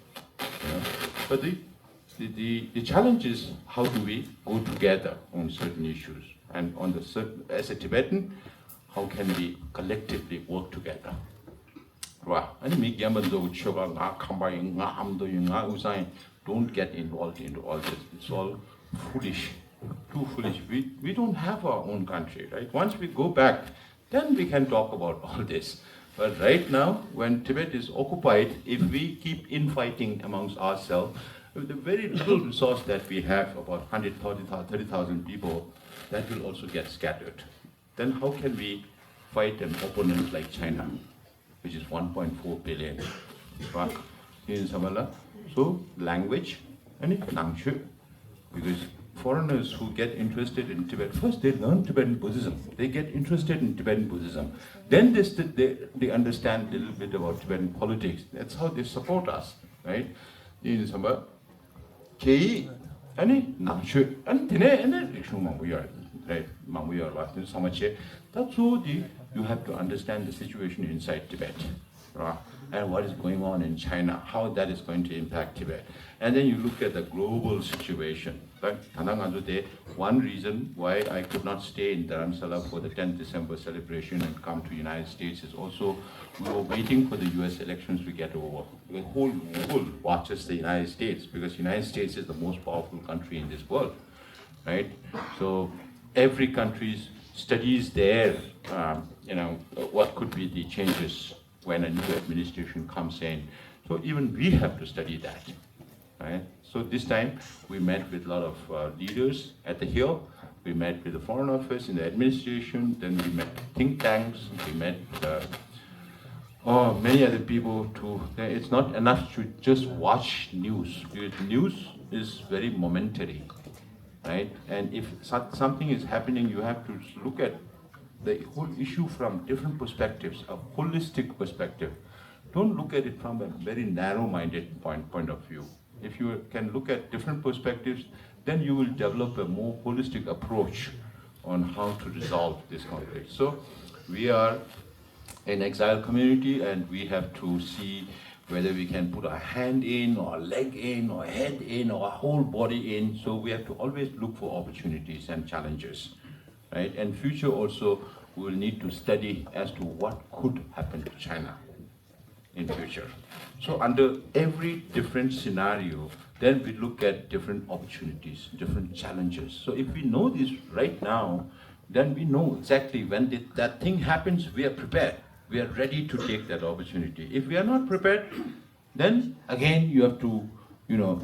S6: But the challenge is, how do we go together on certain issues? And as a Tibetan, how can we collectively work together? Don't get involved into all this. It's all foolish, too foolish. We don't have our own country, right? Once we go back, then we can talk about all this. But right now, when Tibet is occupied, if we keep infighting amongst ourselves, with the very little resource that we have, about 130,000 people, that will also get scattered. Then how can we fight an opponent like China, which is 1.4 billion? So language, and because foreigners who get interested in Tibet, first they learn Tibetan Buddhism. They get interested in Tibetan Buddhism. Then they understand a little bit about Tibetan politics. That's how they support us, right? Right? That's all you have to understand the situation inside Tibet. And what is going on in China, how that is going to impact Tibet. And then you look at the global situation. One reason why I could not stay in Dharamsala for the 10th December celebration and come to the United States is also we were waiting for the US elections to get over. The whole world watches the United States because the United States is the most powerful country in this world, right? So every country studies their, what could be the changes when a new administration comes in. So even we have to study that, right? So this time we met with a lot of leaders at the Hill. We met with the Foreign Office in the administration. Then we met think tanks. We met many other people too. It's not enough to just watch news. Because news is very momentary, right? And if something is happening, you have to look at the whole issue from different perspectives, a holistic perspective. Don't look at it from a very narrow-minded point of view. If you can look at different perspectives, then you will develop a more holistic approach on how to resolve this conflict. So we are an exile community and we have to see whether we can put our hand in, or a leg in, or a head in, or a whole body in. So we have to always look for opportunities and challenges, right? And future also, we will need to study as to what could happen to China in future. So under every different scenario, then we look at different opportunities, different challenges. So if we know this right now, then we know exactly when that thing happens, we are prepared. We are ready to take that opportunity. If we are not prepared, then again you have to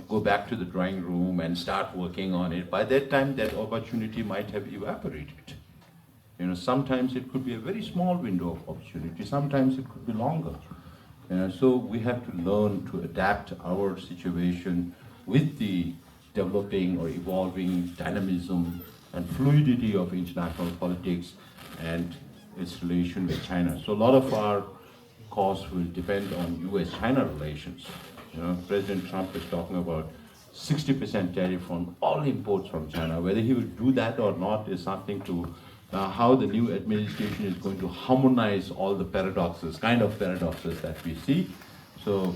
S6: go back to the drawing room and start working on it. By that time, that opportunity might have evaporated, Sometimes it could be a very small window of opportunity, sometimes it could be longer. So we have to learn to adapt our situation with the developing or evolving dynamism and fluidity of international politics and its relation with China. So a lot of our costs will depend on US-China relations. President Trump is talking about 60% tariff on all imports from China. Whether he will do that or not is something to how the new administration is going to harmonize all the paradoxes that we see. So,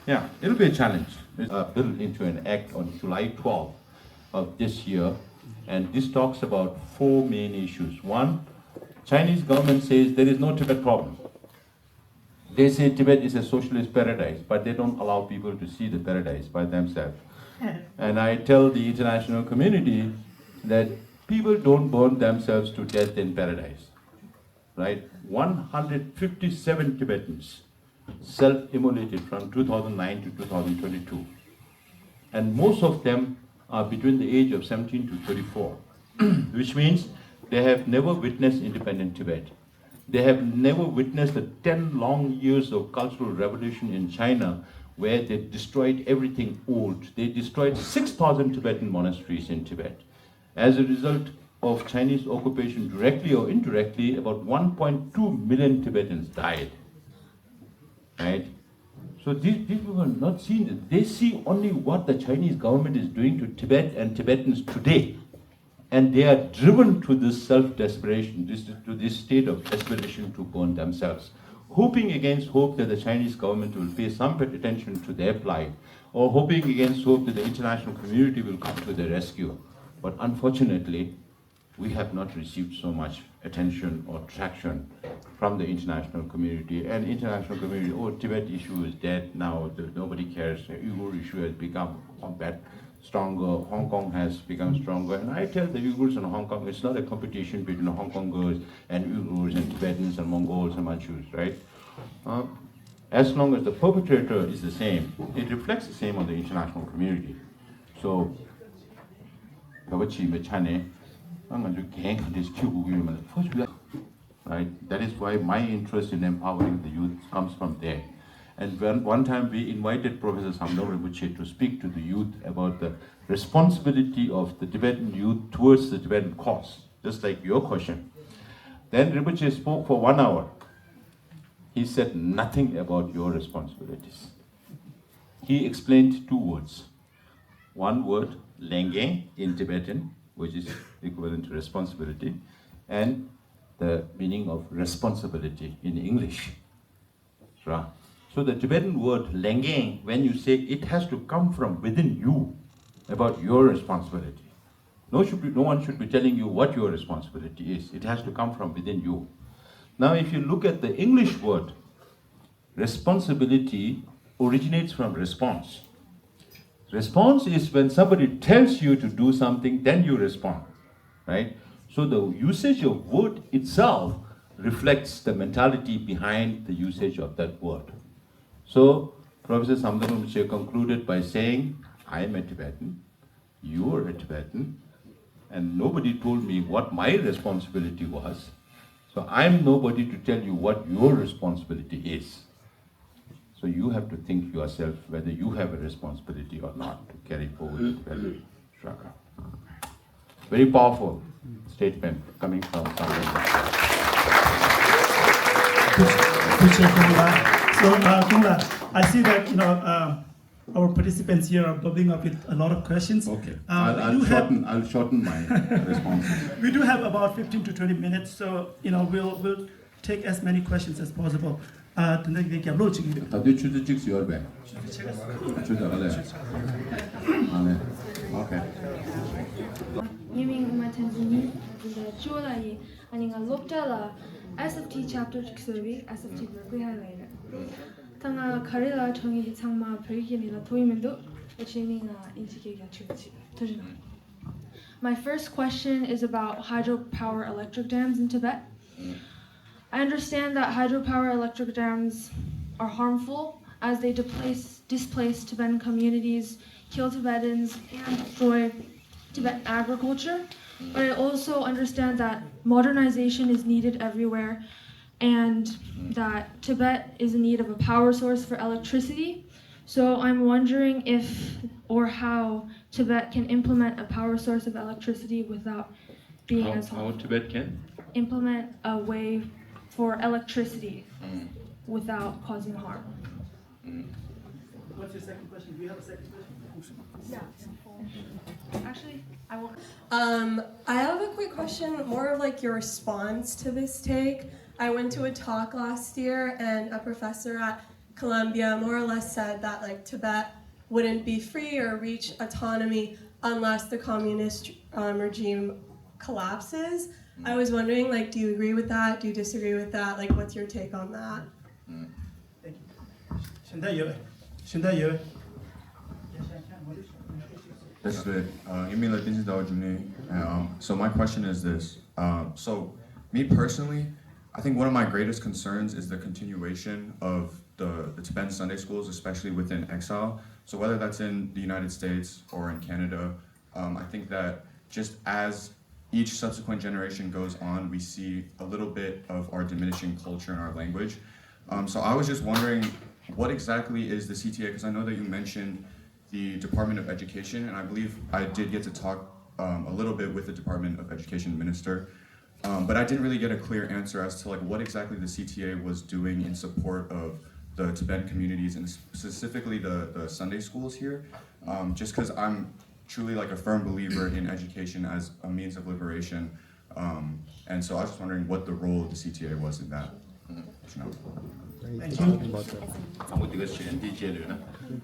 S6: yeah, it'll be a challenge. It's built into an act on July 12th of this year, and this talks about 4 main issues. One, Chinese government says there is no Tibet problem. They say Tibet is a socialist paradise, but they don't allow people to see the paradise by themselves. And I tell the international community that people don't burn themselves to death in paradise, right? 157 Tibetans self-immolated from 2009 to 2022. And most of them are between the age of 17 to 34, which means they have never witnessed independent Tibet. They have never witnessed the 10 long years of cultural revolution in China where they destroyed everything old. They destroyed 6,000 Tibetan monasteries in Tibet. As a result of Chinese occupation, directly or indirectly, about 1.2 million Tibetans died. Right? So these people are not seeing it. They see only what the Chinese government is doing to Tibet and Tibetans today. And they are driven to this self-desperation, to this state of desperation to burn themselves, hoping against hope that the Chinese government will pay some attention to their plight, or hoping against hope that the international community will come to their rescue. But unfortunately, we have not received so much attention or traction from the international community. And international community, oh, Tibet issue is dead now, nobody cares. The Uyghur issue has become stronger, Hong Kong has become stronger. And I tell the Uyghurs in Hong Kong, it's not a competition between Hong Kongers and Uyghurs and Tibetans and Mongols and Manchus, right? As long as the perpetrator is the same, it reflects the same on the international community. So, right? That is why my interest in empowering the youth comes from there. And one time we invited Professor Samdong Rinpoche to speak to the youth about the responsibility of the Tibetan youth towards the Tibetan cause, just like your question. Then Rinpoche spoke for 1 hour. He said nothing about your responsibilities. He explained 2 words. One word, lenge in Tibetan, which is equivalent to responsibility, and the meaning of responsibility in English. Right? So the Tibetan word lenge, when you say it has to come from within you about your responsibility. No one should be telling you what your responsibility is. It has to come from within you. Now if you look at the English word, responsibility originates from response. Response is when somebody tells you to do something, then you respond, right? So the usage of word itself reflects the mentality behind the usage of that word. So Professor Samdang Rinpoche concluded by saying, I am a Tibetan, you are a Tibetan, and nobody told me what my responsibility was. So I'm nobody to tell you what your responsibility is. So you have to think yourself whether you have a responsibility or not to carry forward the Tibetan struggle. Very powerful statement coming from Samdang Rinpoche.
S5: So, Kongla, I see that our participants here are bubbling up with a lot of questions.
S6: Okay, I'll shorten my responses.
S5: We do have about 15 to 20 minutes, so we'll take as many questions as possible. Okay.
S8: SFT chapter 6 SFT Berkeley highlighter. Tanga karela tongi hitangma perikini la toimendo achieving intikiga chuchi. My first question is about hydropower electric dams in Tibet. I understand that hydropower electric dams are harmful as they displace Tibetan communities, kill Tibetans, and destroy Tibetan agriculture. But I also understand that modernization is needed everywhere, and that Tibet is in need of a power source for electricity. So I'm wondering if or how Tibet can implement a power source of electricity without being as
S6: How
S8: harmful.
S6: Tibet can?
S8: Implement a way for electricity without causing harm.
S5: What's your second question? Do you have a second question?
S8: Yeah. Actually, I won't.
S9: I have a quick question, more of like your response to this take. I went to a talk last year, and a professor at Columbia more or less said that like Tibet wouldn't be free or reach autonomy unless the communist regime collapses. I was wondering, like, do you agree with that? Do you disagree with that? Like, what's your take on that?
S5: Thank you. 现在有
S10: That's it. So my question is this. So me personally, I think one of my greatest concerns is the continuation of the Tibetan Sunday schools, especially within exile. So whether that's in the United States or in Canada, I think that just as each subsequent generation goes on, we see a little bit of our diminishing culture and our language. So I was just wondering, what exactly is the CTA? Because I know that you mentioned the Department of Education, and I believe I did get to talk a little bit with the Department of Education minister, but I didn't really get a clear answer as to like what exactly the CTA was doing in support of the Tibetan communities and specifically the Sunday schools here. Just because I'm truly like a firm believer in education as a means of liberation, and so I was just wondering what the role of the CTA was in that.
S6: 아무디가 시간 디제르나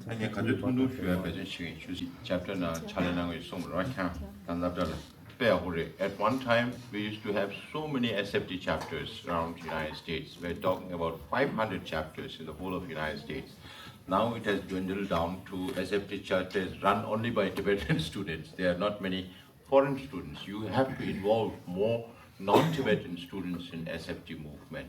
S6: 아니 가도 tundu shua bezen shing choose chapter na chalenang is some rakha tanabdal peagure. At one time we used to have so many SFT chapters around the United States. We're talking about 500 chapters in the whole of the United States. Now it has dwindled down to SFT chapters run only by Tibetan students. There are not many foreign students. You have to involve more non-Tibetan students in SFT movement.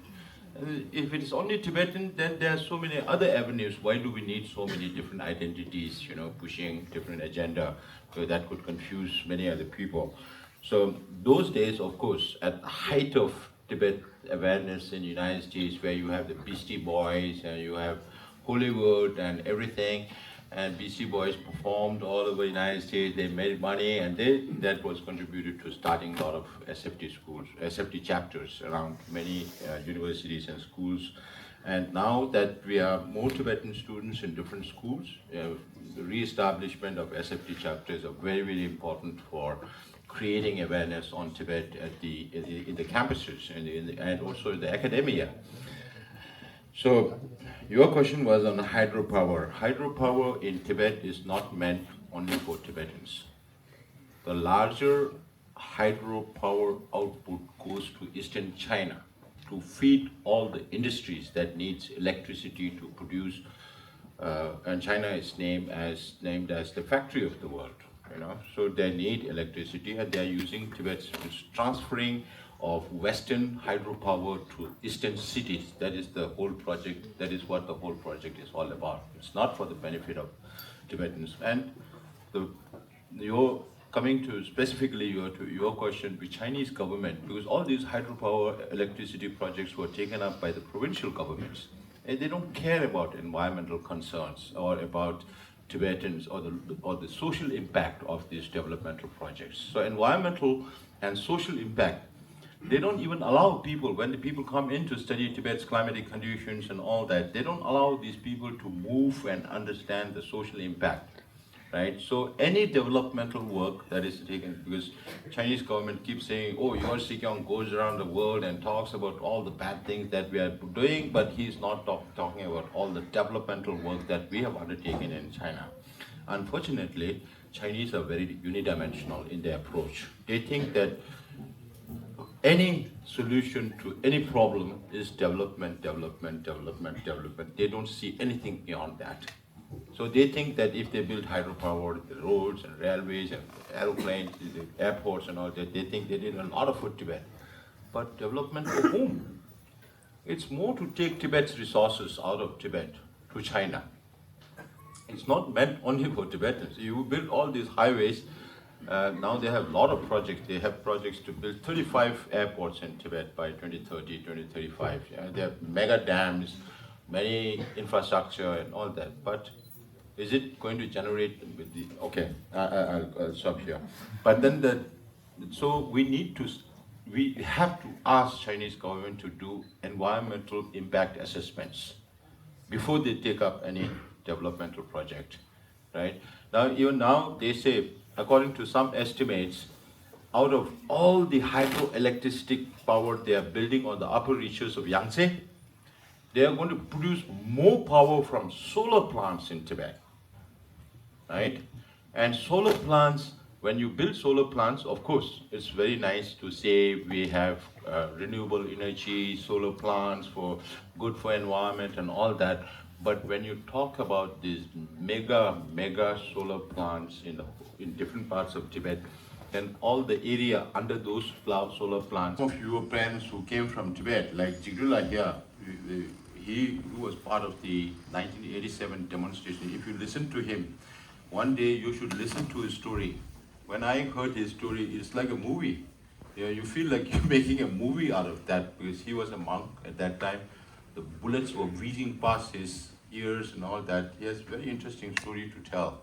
S6: If it is only Tibetan, then there are so many other avenues. Why do we need so many different identities, pushing different agenda? So that could confuse many other people. So those days, of course, at the height of Tibet awareness in the United States, where you have the Beastie Boys and you have Hollywood and everything, and Beastie Boys performed all over the United States, they made money, and that was contributed to starting a lot of SFT schools, SFT chapters around many universities and schools. And now that we are more Tibetan students in different schools, the re-establishment of SFT chapters are very, very important for creating awareness on Tibet in the campuses and also in the academia. So your question was on hydropower. Hydropower in Tibet is not meant only for Tibetans. The larger hydropower output goes to Eastern China to feed all the industries that needs electricity to produce, and China is named as the factory of the world. So they need electricity, and they are using Tibet's transferring of Western hydropower to Eastern cities. That is the whole project. That is what the whole project is all about. It's not for the benefit of Tibetans. And you're coming to specifically your question, the Chinese government, because all these hydropower electricity projects were taken up by the provincial governments, and they don't care about environmental concerns or about Tibetans or the social impact of these developmental projects. So environmental and social impact, they don't even allow people, when the people come in to study Tibet's climatic conditions and all that, they don't allow these people to move and understand the social impact, right? So any developmental work that is taken, because Chinese government keeps saying, oh, your Sikyong goes around the world and talks about all the bad things that we are doing, but he's not talking about all the developmental work that we have undertaken in China. Unfortunately, Chinese are very unidimensional in their approach. They think that any solution to any problem is development. They don't see anything beyond that. So they think that if they build hydropower, the roads and railways and aeroplanes, the airports and all that, they think they did a lot of for Tibet. But development for whom? It's more to take Tibet's resources out of Tibet to China. It's not meant only for Tibetans. You build all these highways, Now they have a lot of projects. They have projects to build 35 airports in Tibet by 2030, 2035. Yeah? They have mega dams, many infrastructure and all that. But is it going to generate with the, okay, I'll stop here. But then so we have to ask Chinese government to do environmental impact assessments before they take up any developmental project, right? Now, even now, they say, according to some estimates, out of all the hydroelectric power they are building on the upper reaches of Yangtze, they are going to produce more power from solar plants in Tibet, right? And solar plants, when you build solar plants, of course, it's very nice to say we have renewable energy, solar plants good for environment and all that. But when you talk about these mega solar plants in different parts of Tibet, then all the area under those solar plants. Some of your parents who came from Tibet, like Jigrila here, he was part of the 1987 demonstration. If you listen to him, one day you should listen to his story. When I heard his story, it's like a movie. You feel like you're making a movie out of that, because he was a monk at that time. The bullets were whizzing past his ears and all that. He has a very interesting story to tell.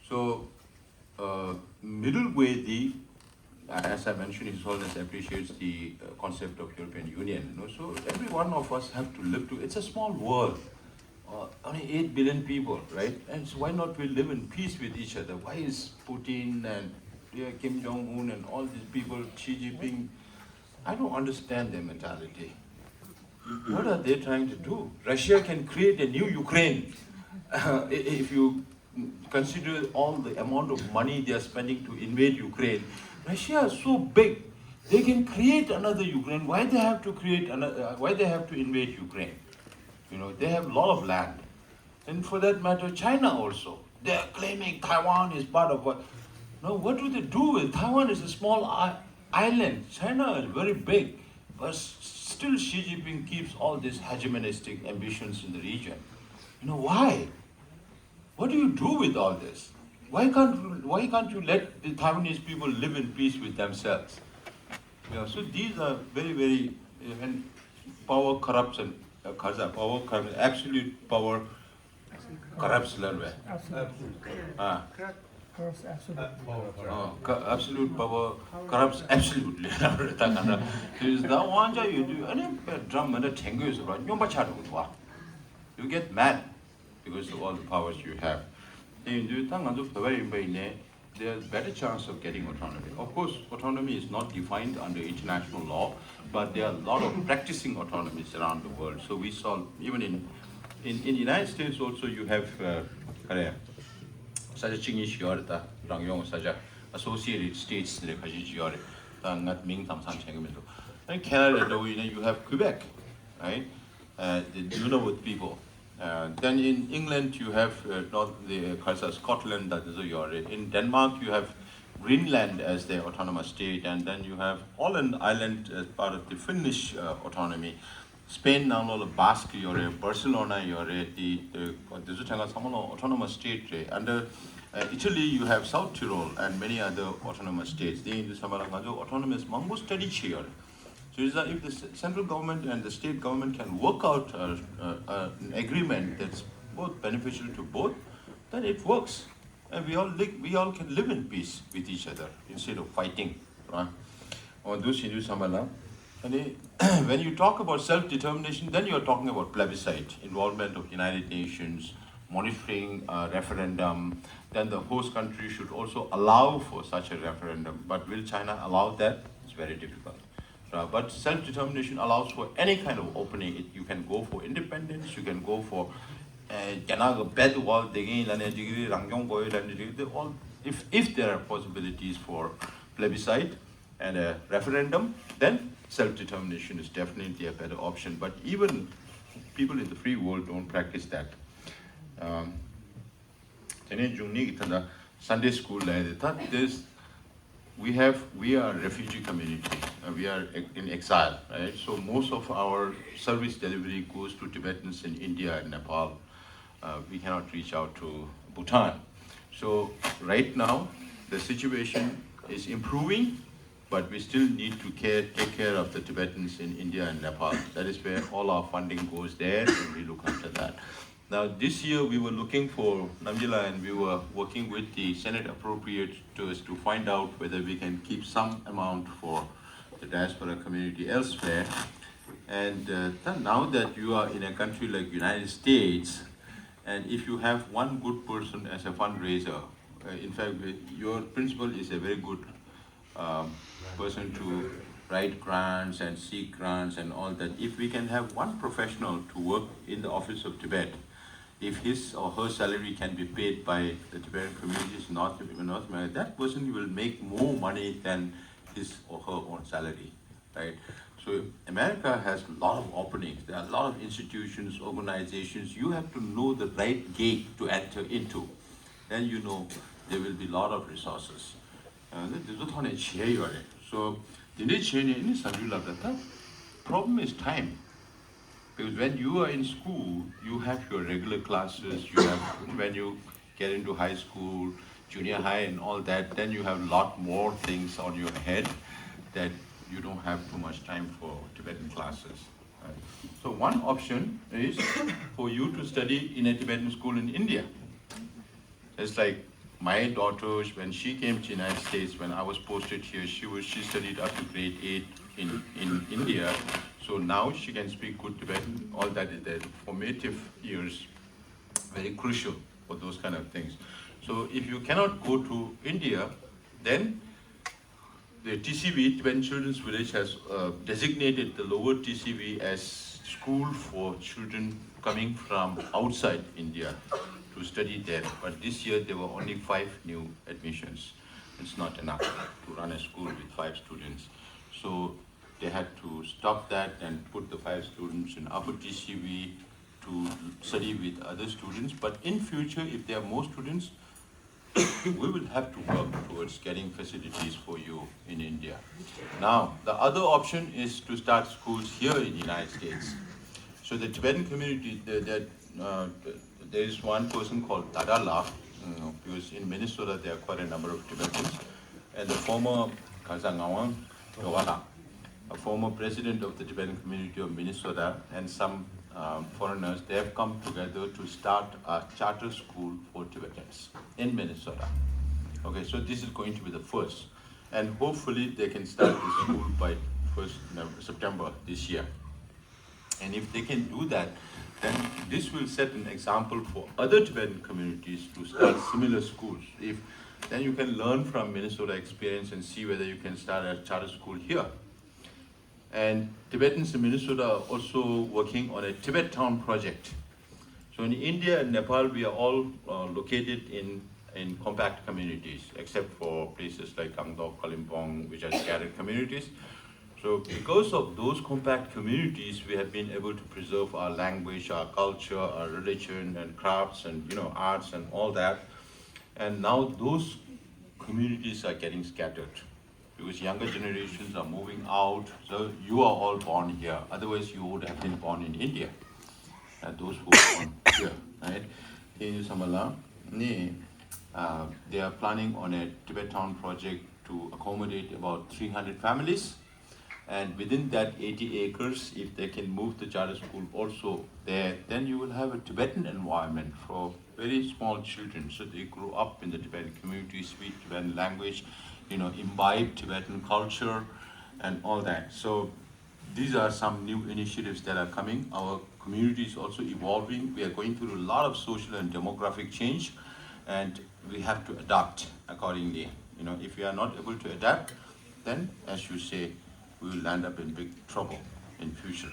S6: So, middle way, as I mentioned, His Holiness appreciates the concept of European Union. So every one of us have to live to. It's a small world. Only 8 billion people, right? And so why not we live in peace with each other? Why is Putin and Kim Jong-un and all these people, Xi Jinping, I don't understand their mentality. What are they trying to do? Russia can create a new Ukraine. If you consider all the amount of money they are spending to invade Ukraine, Russia is so big, they can create another Ukraine. Why they have to create another? Why they have to invade Ukraine? They have a lot of land. And for that matter, China also. They are claiming Taiwan is part of what? No, what do they do with Taiwan? Is a small island. China is very big. But still Xi Jinping keeps all these hegemonistic ambitions in the region. Why? What do you do with all this? Why can't you let the Taiwanese people live in peace with themselves? So these are very, very, and power corrupts and absolute power corrupts. Absolute power corrupts absolutely. You get mad because of all the powers you have. There's better chance of getting autonomy. Of course, autonomy is not defined under international law, but there are a lot of practicing autonomies around the world. So we saw, even in the United States also, you have such a Chinese such a associated states and Canada, you have Quebec, right? The Nunavut people. Then in England you have Scotland, that is in Denmark you have Greenland as the autonomous state, and then you have Åland Island as part of the Finnish autonomy. Spain now Basque Barcelona the autonomous state. Under Italy you have South Tyrol and many other autonomous states. The autonomous mango study here. So is that if the central government and the state government can work out an agreement that's both beneficial to both, then it works. And we all can live in peace with each other instead of fighting. Right? And when you talk about self-determination, then you're talking about plebiscite, involvement of United Nations, monitoring referendum. Then the host country should also allow for such a referendum. But will China allow that? It's very difficult. But self-determination allows for any kind of opening. You can go for independence, you can go for if there are possibilities for plebiscite and a referendum, then self-determination is definitely a better option. But even people in the free world don't practice that. Sunday school, we are a refugee community. We are in exile, right? So most of our service delivery goes to Tibetans in India and Nepal.
S4: we cannot reach out to Bhutan. So right now, the situation is improving, but we still need to take care of the Tibetans in India and Nepal. That is where all our funding goes there, and we look after that. Now, this year we were looking for Namjila, and we were working with the Senate appropriators to find out whether we can keep some amount for the diaspora community elsewhere. And now that you are in a country like United States, and if you have one good person as a fundraiser, in fact, your principal is a very good person to write grants and seek grants and all that. If we can have one professional to work in the Office of Tibet, if his or her salary can be paid by the Tibetan communities in North America, that person will make more money than his or her own salary, right? So America has a lot of openings. There are a lot of institutions, organizations. You have to know the right gate to enter into. Then you know there will be a lot of resources. So the problem is time. Because when you are in school, you have your regular classes, you have, when you get into high school, junior high and all that, then you have a lot more things on your head that you don't have too much time for Tibetan classes. Right? So one option is for you to study in a Tibetan school in India. It's like my daughter, when she came to the United States, when I was posted here, she studied up to grade 8 in India. So now she can speak good Tibetan. All that is the formative years, very crucial for those kind of things. So if you cannot go to India, then the TCV, Tibetan Children's Village, has designated the lower TCV as school for children coming from outside India to study there. But this year there were only 5 new admissions. It's not enough to run a school with 5 students. So they had to stop that and put the 5 students in upper TCV to study with other students. But in future, if there are more students, we will have to work towards getting facilities for you in India. Now, the other option is to start schools here in the United States. So the Tibetan community, there is one person called Dadala, because in Minnesota there are quite a number of Tibetans, and the former Kazangawang Gawala, a former president of the Tibetan community of Minnesota, and some foreigners, they have come together to start a charter school for Tibetans in Minnesota. Okay, so this is going to be the first. And hopefully they can start the school by 1st September this year. And if they can do that, then this will set an example for other Tibetan communities to start similar schools. Then you can learn from Minnesota experience and see whether you can start a charter school here. And Tibetans in Minnesota are also working on a Tibet Town project. So in India and Nepal, we are all located in compact communities, except for places like Gangtok, Kalimpong, which are scattered communities. So because of those compact communities, we have been able to preserve our language, our culture, our religion and crafts and arts and all that. And now those communities are getting scattered because younger generations are moving out. So you are all born here. Otherwise you would have been born in India. Those who are born here, right? They are planning on a Tibet Town project to accommodate about 300 families. And within that 80 acres, if they can move the charter school also there, then you will have a Tibetan environment for very small children. So they grow up in the Tibetan community, speak Tibetan language, imbibe Tibetan culture and all that. So these are some new initiatives that are coming. Our community is also evolving. We are going through a lot of social and demographic change, and we have to adapt accordingly. If we are not able to adapt, then as you say, we will land up in big trouble in future,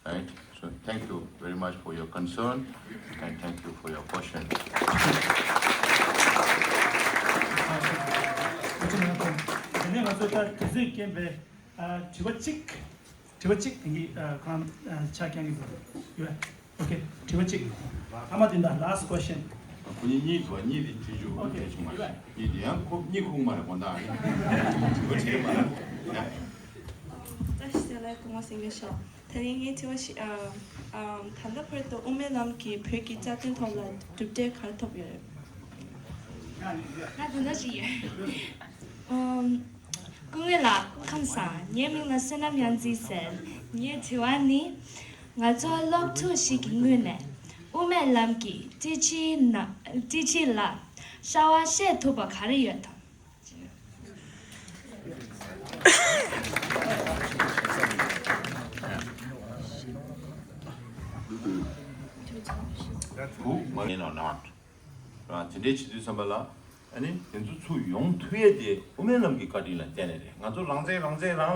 S4: right? So thank you very much for your concern, and thank you for your question.
S5: Last question.
S11: Let's select one single shot.
S8: Tsering tiwashi tanda purto umelam ki perki chatin thola dubde kartop yore.
S3: 나 도너지.
S8: Kungela kamsa nyeming na senam yanzi sen nye tiwani nga zo lop tu shiki ngune umelam ki tichi la shawa she toba kari yota.
S6: Who money or not? Today to Sambala, and into two young tweedy, Umelam Gicadilla, Tenere. Nato Ranze,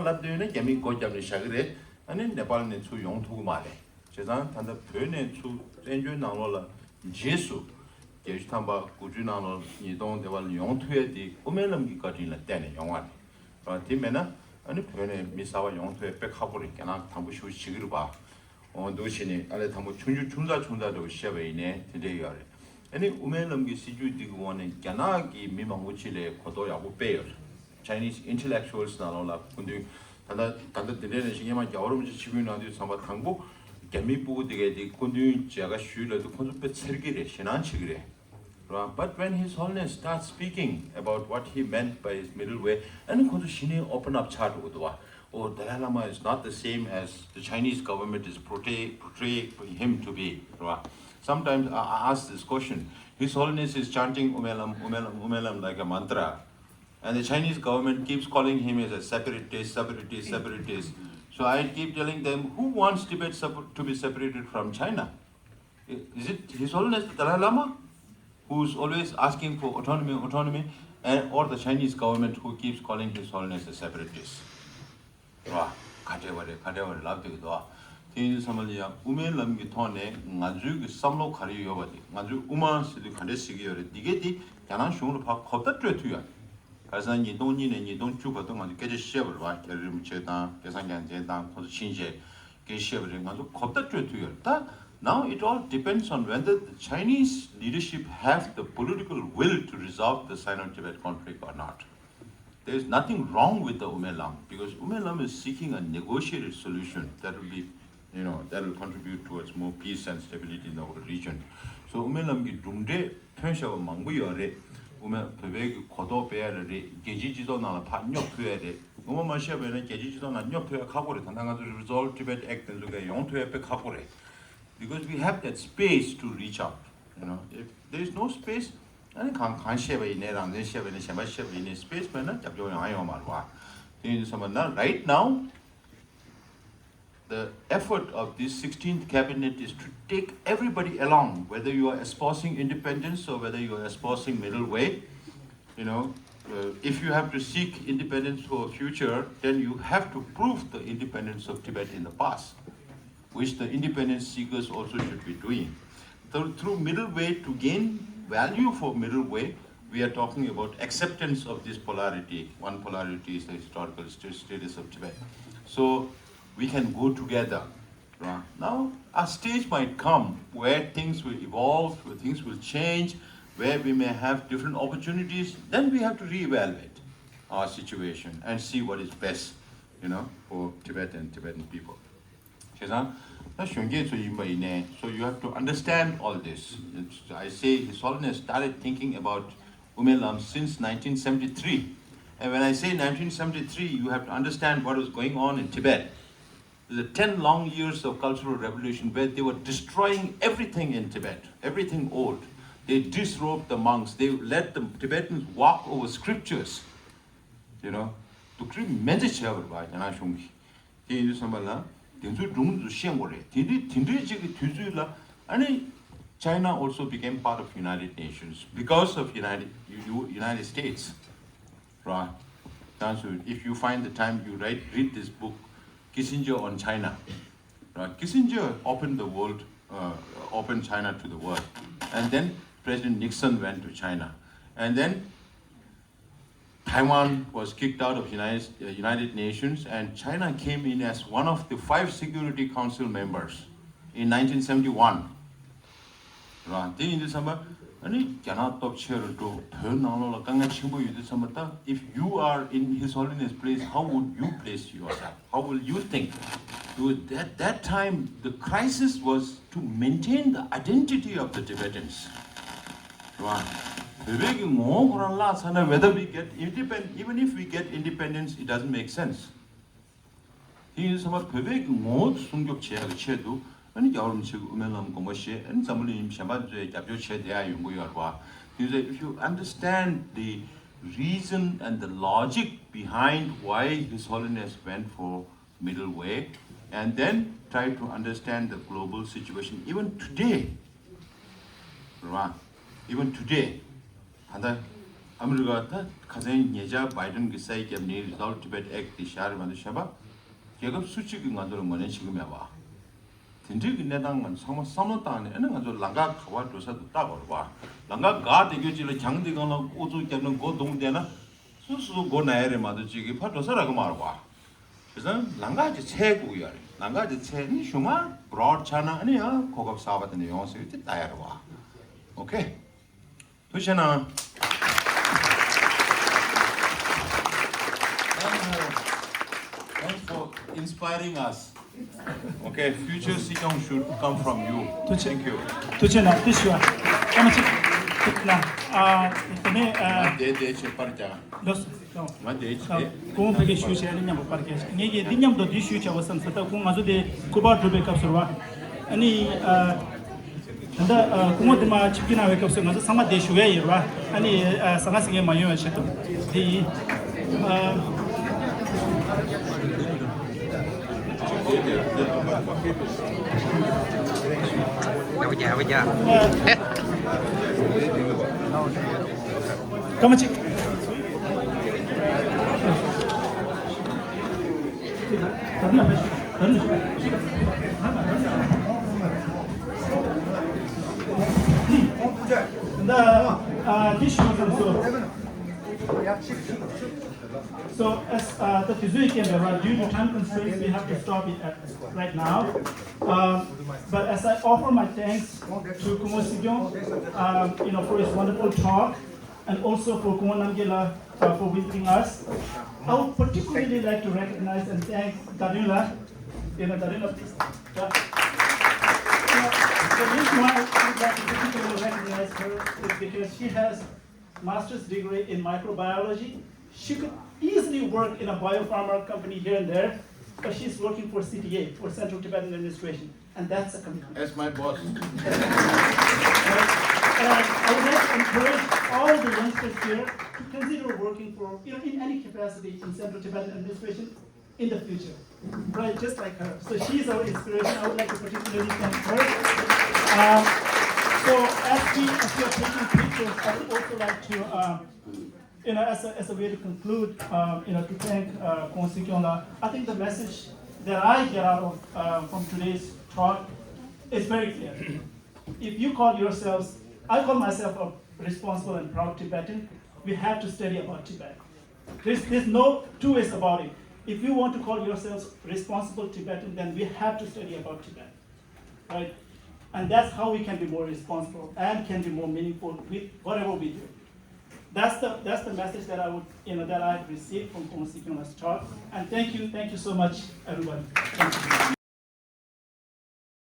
S6: Lat Dune, Yami Gojam Shagre, and in Nepal and two young Tugumale. Chesan and the Perne to Enjoy Nanola, Jesu, Gestamba, Gujunano, Yidon, the one young tweedy, Umelam Gicadilla, Tene, young one. Timena, and the Perne miss our young to a peck haburi, and I'm Tambushu Shigruba. On do시니 알레 담고 춘다도 시험에네 되게요. 아니 우메럼기 시주디고는 야나기 미망우치레 고도야고 빼요. Chinese intellectuals 나올라 근데 단다 되는 시기만 여러분이 지금 나도 삼바 당고 개미부고 되게 근데 제가 쉬려도 콘서트 설계래 신앙치기래. But when His Holiness starts speaking about what he meant by his middle way, and 콘서 신이 open up chart 오도와. Or Dalai Lama is not the same as the Chinese government is portray him to be. Sometimes I ask this question. His Holiness is chanting Umelam, Umelam, Umelam like a mantra. And the Chinese government keeps calling him as a separatist. So I keep telling them, who wants Tibet to be separated from China? Is it His Holiness the Dalai Lama, who's always asking for autonomy, or the Chinese government who keeps calling His Holiness a separatist? 가져버려 랍되기도 이 사람들이야 우메람기 돈에 아주 삼로 가리여버디 아주 우마스도 간데시기여래 니게디 야난 숑으로 바 겁다 쥐어투야 그래서 니 돈이네 니 돈주거든 아주 깨져 시험을 와 결림 제다 계산관 제다 콘 신제 게 시험을 아주 겁다 쥐어투야 다 now it all depends on whether the Chinese leadership have the political will to resolve the Sino-Tibet conflict or not. There is nothing wrong with the Umelam because Umelam is seeking a negotiated solution that will be, that will contribute towards more peace and stability in the whole region. So Umelam ki dumde penshawa manguyore, Ume kodo peare, gejijido na panyo peare, Umamasha bene gejijido na nyo peare kabore, tananga to resolve Tibet Act and look at yon to epe kabore. Because we have that space to reach out. If there is no space, and space right now the effort of this 16th cabinet is to take everybody along, whether you are espousing independence or whether you are espousing middle way. If you have to seek independence for future, then you have to prove the independence of Tibet in the past, which the independence seekers also should be doing. Through middle way, to gain value for middle way, we are talking about acceptance of this polarity. One polarity is the historical status of Tibet. So we can go together. Now a stage might come where things will evolve, where things will change, where we may have different opportunities. Then we have to reevaluate our situation and see what is best, for Tibet and Tibetan people. So you have to understand all this. I say His Holiness started thinking about Umelam since 1973. And when I say 1973, you have to understand what was going on in Tibet. The 10 long years of cultural revolution where they were destroying everything in Tibet, everything old. They disrobed the monks. They let the Tibetans walk over scriptures. To create message by China also became part of United Nations because of United States. Right? So if you find the time, you read this book, Kissinger on China. Right? Kissinger opened the world, opened China to the world, and then President Nixon went to China, and then Taiwan was kicked out of United Nations, and China came in as one of the 5 Security Council members in 1971. If you are in His Holiness' place, how would you place yourself? How will you think? that time, the crisis was to maintain the identity of the Tibetans. Right? Whether we get independent, even if we get independence, it doesn't make sense. He is about Pevek Mod Sungok Chedu, and Yawm Umelam Komoshe, and somebody in Shabbat Jabu Dea Yunguyarwa. If you understand the reason and the logic behind why His Holiness went for middle way, and then try to understand the global situation, even today, right? Even today, and America, Kazan Yeja, Biden, Gisai, Gemini, Result Tibet Act, the Sharim and the Shaba, Jacob Suchik and other Moneshigama. Tindig Nedang, some Samotan, and another Langa Kawa to set the tower. Langa got the usually Chandigan, Uzu Kevin go down dinner, so go nair mother Jiggy, Pato Saragamara. Isn't Langa just head we are. Langa just said, Shuma, broad chana, and ya, cock of Sabbath and the Yonsi, the Tayarwa. Okay. Tushana. Thanks for inspiring us. Okay, future Sikyong should come from you. Thank you.
S5: Tuchena, this one. Kung pagi shusi ani nyam parkes. Ngi dinyam do dishu chawa samsata kung azu de kuba drube kapsurwa. Ani anda kung dema chipkina we kapsu ngazu sama deshu we irwa. Ani sama singe mayo cheto. Di
S1: Bây giờ.
S5: Come on, chick. So as the Fizui came there, due to time constraints, we have to stop it right now. But as I offer my thanks to Kumo Sikyong, for his wonderful talk, and also for Kumo Namgyala for visiting us, I would particularly like to recognize and thank Darula. Darula, please. The reason why I would like to particularly recognize her is because she has master's degree in microbiology. She could easily work in a biopharma company here and there, but she's working for CTA, for Central Tibetan Administration, and that's a commitment.
S6: That's my boss.
S5: And I would like to encourage all the youngsters here to consider working for, in any capacity in Central Tibetan Administration in the future, right? Just like her. So she's our inspiration. I would like to particularly thank her. So as we are taking pictures, I would also like to, as a way to conclude, to thank Kumo Sikyong. I think the message that I get out of from today's talk is very clear. If you call yourselves, I call myself a responsible and proud Tibetan, we have to study about Tibet. There's no two ways about it. If you want to call yourselves responsible Tibetan, then we have to study about Tibet, right? And that's how we can be more responsible and can be more meaningful with whatever we do. That's the message that I would, that I've received from Kumo Sikyong's talk. And thank you so much, everybody. Thank you.